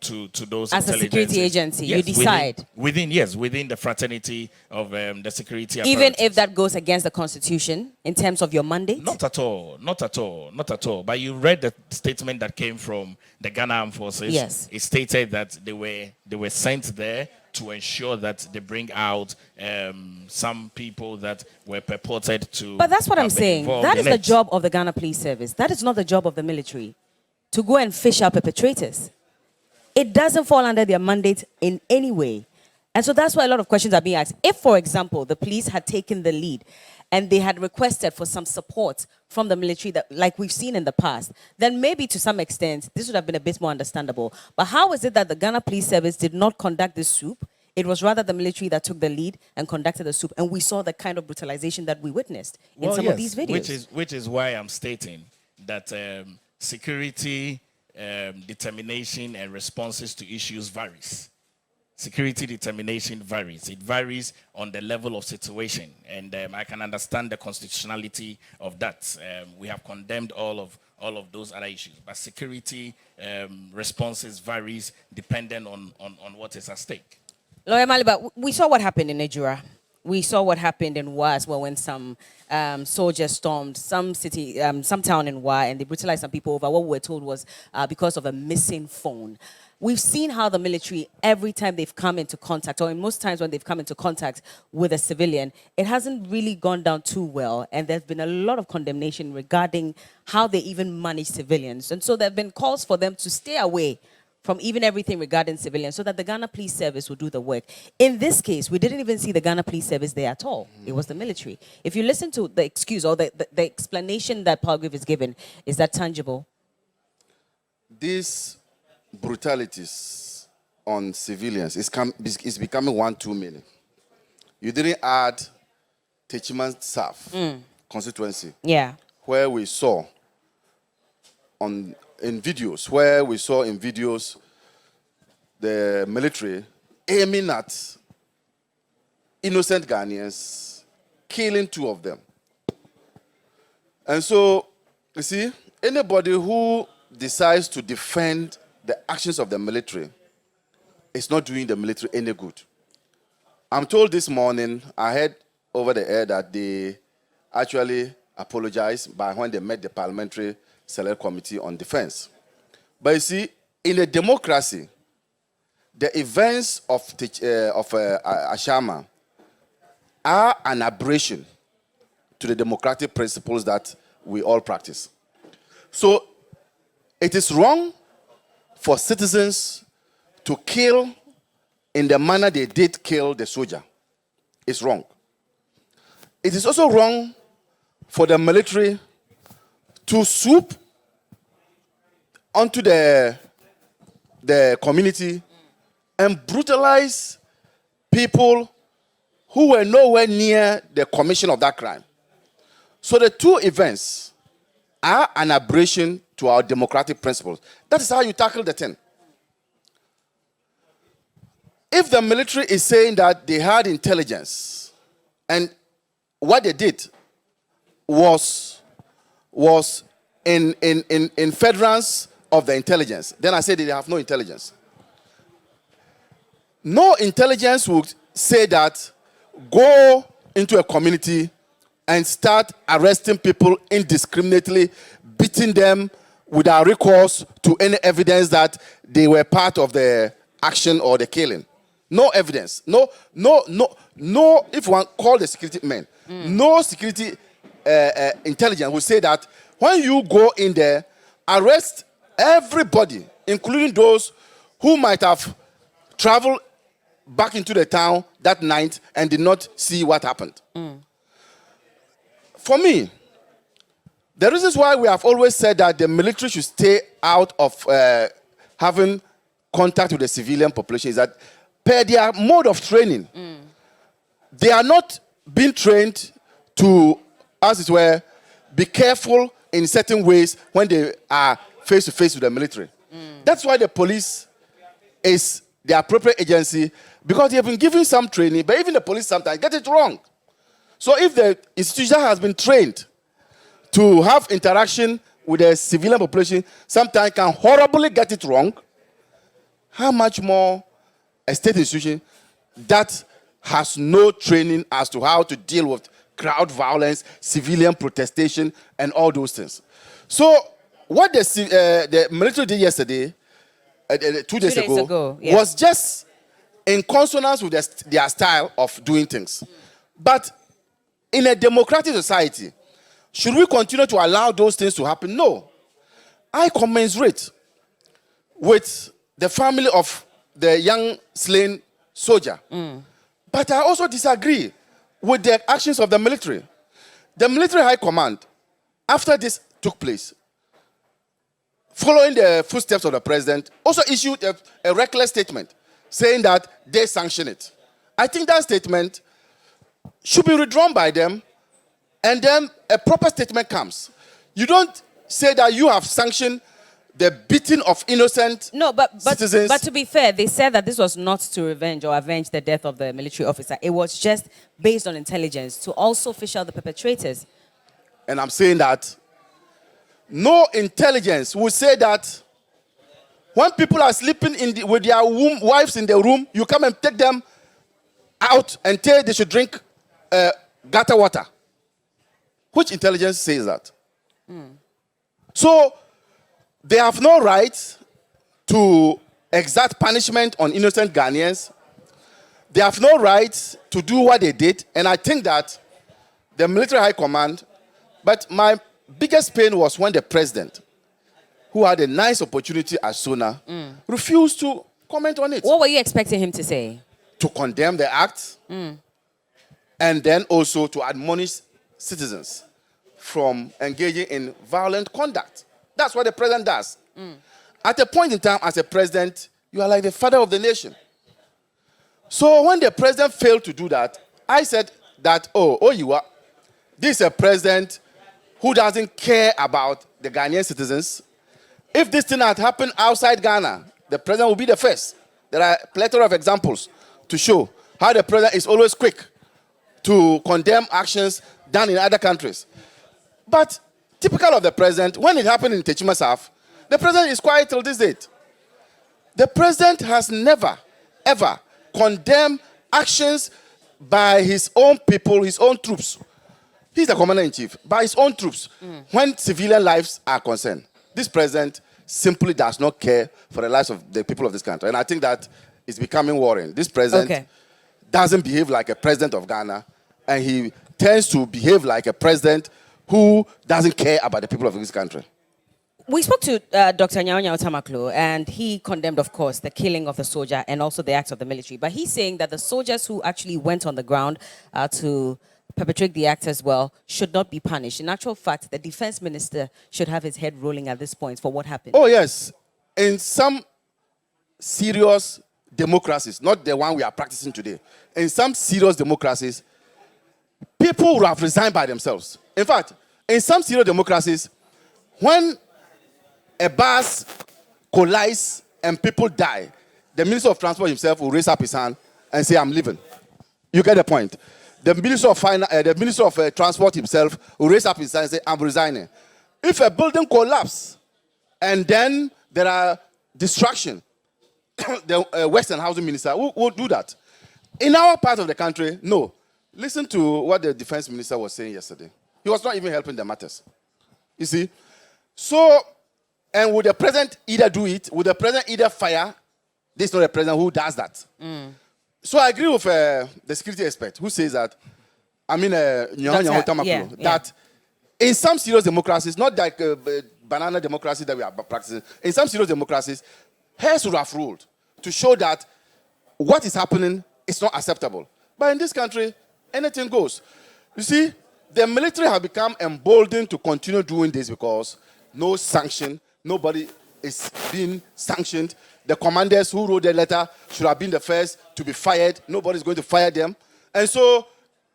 those As a security intelligences. agency, Yes, you decide. within the fraternity of the security Even apparatus. if that goes against the Constitution in terms of your mandate? Not at all. But you read the statement that came from the Ghana Armed Forces. Yes. It stated that they were sent there to ensure that they bring out some people that were purported to. But that's what I'm have been saying. involved That in is the it. job of the Ghana Police Service. That is not the job of the military. To go and fish out perpetrators. It doesn't fall under their mandate in any way. And so that's why a lot of questions are being asked. If, for example, the police had taken the lead and they had requested for some support from the military, that, like we've seen in the past, then maybe to some extent, this would have been a bit more understandable. But how is it that the Ghana Police Service did not conduct this swoop? It was rather the military that took the lead and conducted the swoop. And we saw the kind of brutalization that we witnessed in some of these videos. Which is why I'm stating that security determination and responses to issues varies. Security determination varies. It varies on the level of situation. And I can understand the constitutionality of that. We have condemned all of those other issues. But security responses varies depending on what is at stake. Lawyer Maliba, we saw what happened in Nigeria. We saw what happened in Wa as well when some soldiers stormed some city, some town in Wa, and they brutalized some people over what we were told was because of a missing phone. We've seen how the military, every time they've come into contact, or in most times when they've come into contact with a civilian, it hasn't really gone down too well. And there's been a lot of condemnation regarding how they even manage civilians. And so there have been calls for them to stay away from even everything regarding civilians so that the Ghana Police Service will do the work. In this case, we didn't even see the Ghana Police Service there at all. It was the military. If you listen to the excuse or the explanation that Paul Griff is given, is that tangible? These brutalities on civilians is becoming one too many. You didn't add Techiman South constituency, where we saw in videos the military aiming at innocent Ghanaians, killing 2 of them. And so, you see, anybody who decides to defend the actions of the military is not doing the military any good. I'm told this morning, I heard over the air that they actually apologized by when they met the Parliamentary Select Committee on Defense. But you see, in a democracy, the events of Ashaiman are an aberration to the democratic principles that we all practice. So it is wrong for citizens to kill in the manner they did kill the soldier. It's wrong. It is also wrong for the military to swoop onto the community and brutalize people who were nowhere near the commission of that crime. So the 2 events are an aberration to our democratic principles. That is how you tackle the thing. If the military is saying that they had intelligence and what they did was in furtherance of the intelligence. Then I said they have no intelligence. No intelligence would say that go into a community and start arresting people indiscriminately, beating them without recourse to any evidence that they were part of the action or the killing. No evidence. No, if one call the security men, no security intelligence will say that when you go in there, arrest everybody, including those who might have traveled back into the town that night and did not see what happened. For me, the reasons why we have always said that the military should stay out of having contact with the civilian population is that per their mode of training, they are not being trained to, as it were, be careful in certain ways when they are face to face with the military. That's why the police is the appropriate agency, because they have been given some training, but even the police sometimes get it wrong. So if the institution has been trained to have interaction with the civilian population, sometimes can horribly get it wrong, how much more a state institution that has no training as to how to deal with crowd violence, civilian protestation, and all those things. So what the military did yesterday, 2 days ago yeah, was just in consonance with their style of doing things. But in a democratic society, should we continue to allow those things to happen? No. I commensurate with the family of the young slain soldier. But I also disagree with the actions of the military. The military high command, after this took place, following the footsteps of the president, also issued a reckless statement saying that they sanction it. I think that statement should be withdrawn by them, and then a proper statement comes. You don't say that you have sanctioned the beating of innocent citizens. But to be fair, they said that this was not to revenge or avenge the death of the military officer. It was just based on intelligence to also fish out the perpetrators. And I'm saying that no intelligence would say that when people are sleeping with their wives in the room, you come and take them out and tell they should drink gutter water. Which intelligence says that? So they have no right to exact punishment on innocent Ghanaians. They have no right to do what they did. And I think that the military high command, but my biggest pain was when the president, who had a nice opportunity at SONA, refused to comment on it. What were you expecting him to say? To condemn the act, and then also to admonish citizens from engaging in violent conduct. That's what the president does. At a point in time, as a president, you are like the father of the nation. So when the president failed to do that, I said that, this is a president who doesn't care about the Ghanaian citizens. If this thing had happened outside Ghana, the president will be the first. There are a plethora of examples to show how the president is always quick to condemn actions done in other countries. But typical of the president, when it happened in Techima South, the president is quiet till this date. The president has never, ever condemned actions by his own people, his own troops. He's the commander-in-chief, by his own troops, when civilian lives are concerned. This president simply does not care for the lives of the people of this country. And I think that is becoming worrying. This president doesn't behave like a president of Ghana, and he tends to behave like a president who doesn't care about the people of this country. We spoke to Dr. Nyao Tamaklo, and he condemned, of course, the killing of the soldier and also the acts of the military. But he's saying that the soldiers who actually went on the ground to perpetrate the act as well should not be punished. In actual fact, the defense minister should have his head rolling at this point for what happened. Oh, yes. In some serious democracies, not the one we are practicing today, in some serious democracies, people would have resigned by themselves. In fact, in some serious democracies, when a bus collides and people die, the Minister of Transport himself will raise up his hand and say, I'm leaving. You get the point. the Minister of Transport himself will raise up his hand and say, I'm resigning. If a building collapses and then there are distraction, the Western Housing Minister will do that. In our part of the country, no. Listen to what the Defense Minister was saying yesterday. He was not even helping the matters. You see? So, and would the president either do it? Would the president either fire? This is not a president who does that. So I agree with the security expert who says that, that in some serious democracies, not like banana democracy that we are practicing, in some serious democracies, heads would have ruled to show that what is happening is not acceptable. But in this country, anything goes. You see, the military have become emboldened to continue doing this because no sanction, nobody is being sanctioned. The commanders who wrote the letter should have been the first to be fired. Nobody's going to fire them. And so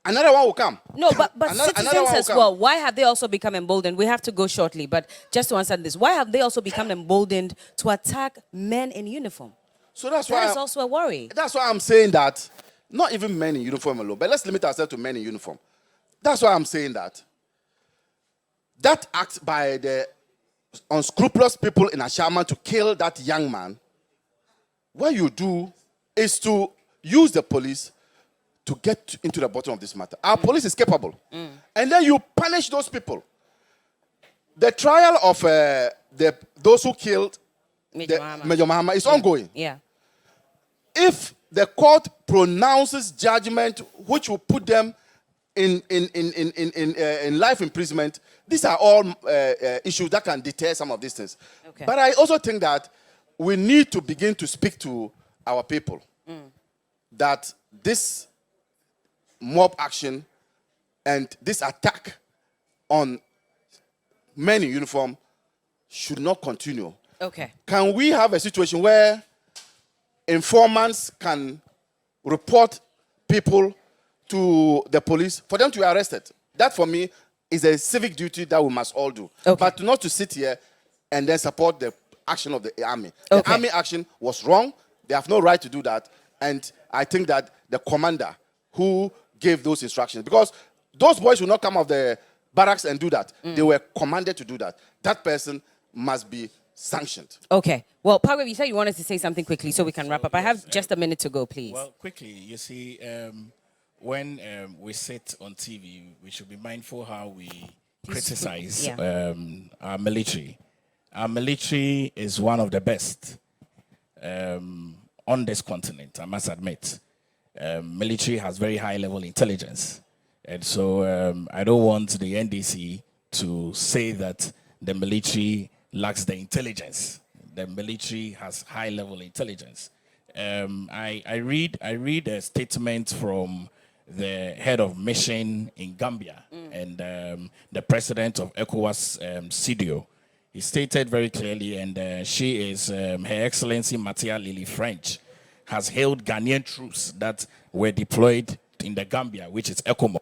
another one will come. No, but citizens as well, why have they also become emboldened? We have to go shortly, but just to answer this, why have they also become emboldened to attack men in uniform? So that's why that is also a worry. That's why I'm saying that, not even men in uniform alone, but let's limit ourselves to men in uniform. That's why I'm saying that. That act by the unscrupulous people in Ashaiman to kill that young man, what you do is to use the police to get into the bottom of this matter. Our police is capable. And then you punish those people. The trial of those who killed Major Mahama is ongoing. Yeah. If the court pronounces judgment which will put them in life imprisonment, these are all issues that can deter some of these things. Okay. But I also think that we need to begin to speak to our people that this mob action and this attack on men in uniform should not continue. Okay. Can we have a situation where informants can report people to the police for them to be arrested? That, for me, is a civic duty that we must all do. Okay. But not to sit here and then support the action of the army. Okay. The army action was wrong. They have no right to do that. And I think that the commander who gave those instructions, because those boys will not come out of the barracks and do that. They were commanded to do that. That person must be sanctioned. Okay. Well, Pagwe, you said you wanted to say something quickly so we can wrap up. I have just a minute to go, please. Well, quickly, you see, when we sit on TV, we should be mindful how we criticize our military. Our military is one of the best on this continent, I must admit. Military has very high-level intelligence. And so I don't want the NDC to say that the military lacks the intelligence. The military has high-level intelligence. I read a statement from the head of mission in Gambia and the president of ECOWAS, CDO. He stated very clearly, and she is Her Excellency Matia Lily French, has hailed Ghanaian troops that were deployed in the Gambia, which is ECOMO,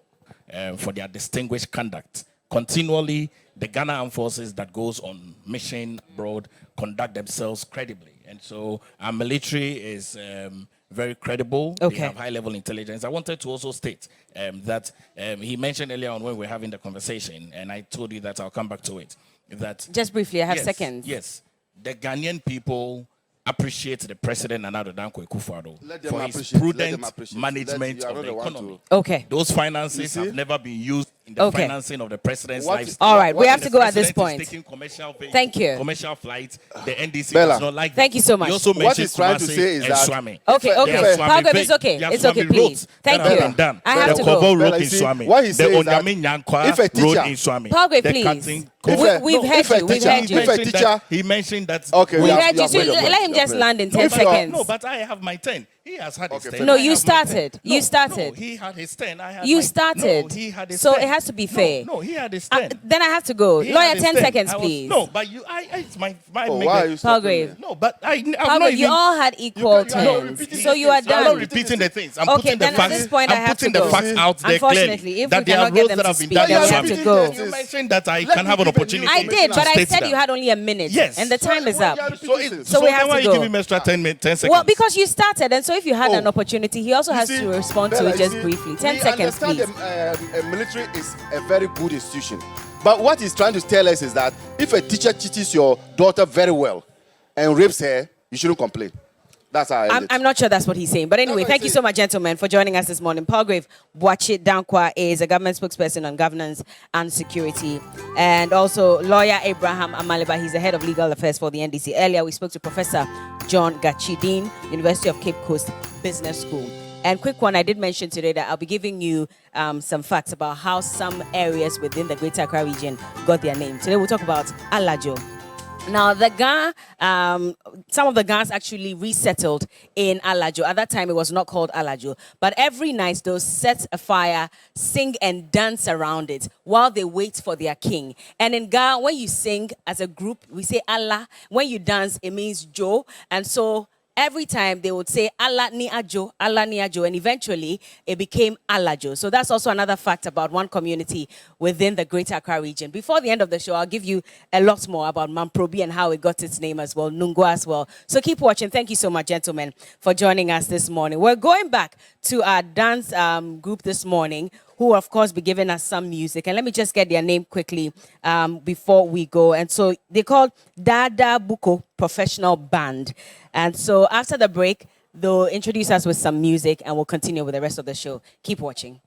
for their distinguished conduct. Continually, the Ghana Armed Forces that goes on mission abroad conduct themselves credibly. And so our military is very credible. Okay. They have high-level intelligence. I wanted to also state that he mentioned earlier on when we were having the conversation, and I told you that I'll come back to it, that... Just briefly, I have seconds. Yes. The Ghanaian people appreciate the president Nana Danko Akufo-Addo for his prudent management of the economy. Okay. Those finances have never been used in the financing of the president's lifestyle. All right, we have to go at this point. Thank you. Commercial flights. The NDC Bella, does not like that. Thank you so much. He also What he's mentioned trying to Kumasi say is and that... Swami. Okay. Pagwe, It's okay. It's okay, please. Thank that you. have been done. I have the to go. Kobo road Bella, in you see, Swami. what he The says is that Onyame if a Nyankwa teacher- road in Swami. Pagwe, The please. Kanting- We've heard you. We've heard you. If a teacher... He mentioned that... Okay, We you have- heard you you. have So made your point. let him You have just made- land in 10 but, seconds. No, but I have my 10. He has had his 10. No, I you have my 10. started. You started. No, he had his 10. I had You my... started. No, he had his So 10. it has to be fair. No, he had his 10. Then I have to go. He Lawyer, had his 10 seconds, I was- please. No, but you... it's my Why are you stopping Pagwe. me? No, but I'm Pagwe, not you even... all had equal turns. So you are I'm not done. repeating the things. I'm Okay, putting the then at facts. this point I I'm have to putting the go. facts out there Unfortunately, clearly. if That we there are cannot get roads them that to have been speak, done then in we have to Swami. go. You mentioned that I Let can me have an give opportunity. I did, but I state said that. you had only a minute. Yes. And the time is up. So we have then why to you go. give him extra 10 seconds? Well, because you started, and so if you had Oh. an opportunity, he also has See, to respond to Bella, it you just see, briefly. 10 we seconds, understand please. the military is a very good institution. But what he's trying to tell us is that if a teacher teaches your daughter very well and rapes her, you shouldn't complain. That's how I end it. I'm not sure that's what he's saying. But anyway, what thank he's you so much, gentlemen, for joining us this morning. Palgrave Boachi Dankwa is a government spokesperson on governance and security. And also lawyer Abraham Amaliba, he's the head of legal affairs for the NDC. Earlier, we spoke to Professor John Gachidin, University of Cape Coast Business School. And quick one, I did mention today that I'll be giving you some facts about how some areas within the Greater Accra region got their name. Today, we'll talk about Alajo. Now, the Ga, some of the Gans actually resettled in Alajo. At that time, it was not called Alajo. But every night, they'll set a fire, sing and dance around it while they wait for their king. And in Ga, when you sing as a group, we say Allah. When you dance, it means Joe. And so every time they would say Allah ni ajo, and eventually it became Alajo. So that's also another fact about one community within the Greater Accra region. Before the end of the show, I'll give you a lot more about Mamprobi and how it got its name as well, Nungwa as well. So keep watching. Thank you so much, gentlemen, for joining us this morning. We're going back to our dance group this morning, who will, of course, be giving us some music. And let me just get their name quickly before we go. And so they called Dada Buko Professional Band. And so after the break, they'll introduce us with some music and we'll continue with the rest of the show. Keep watching.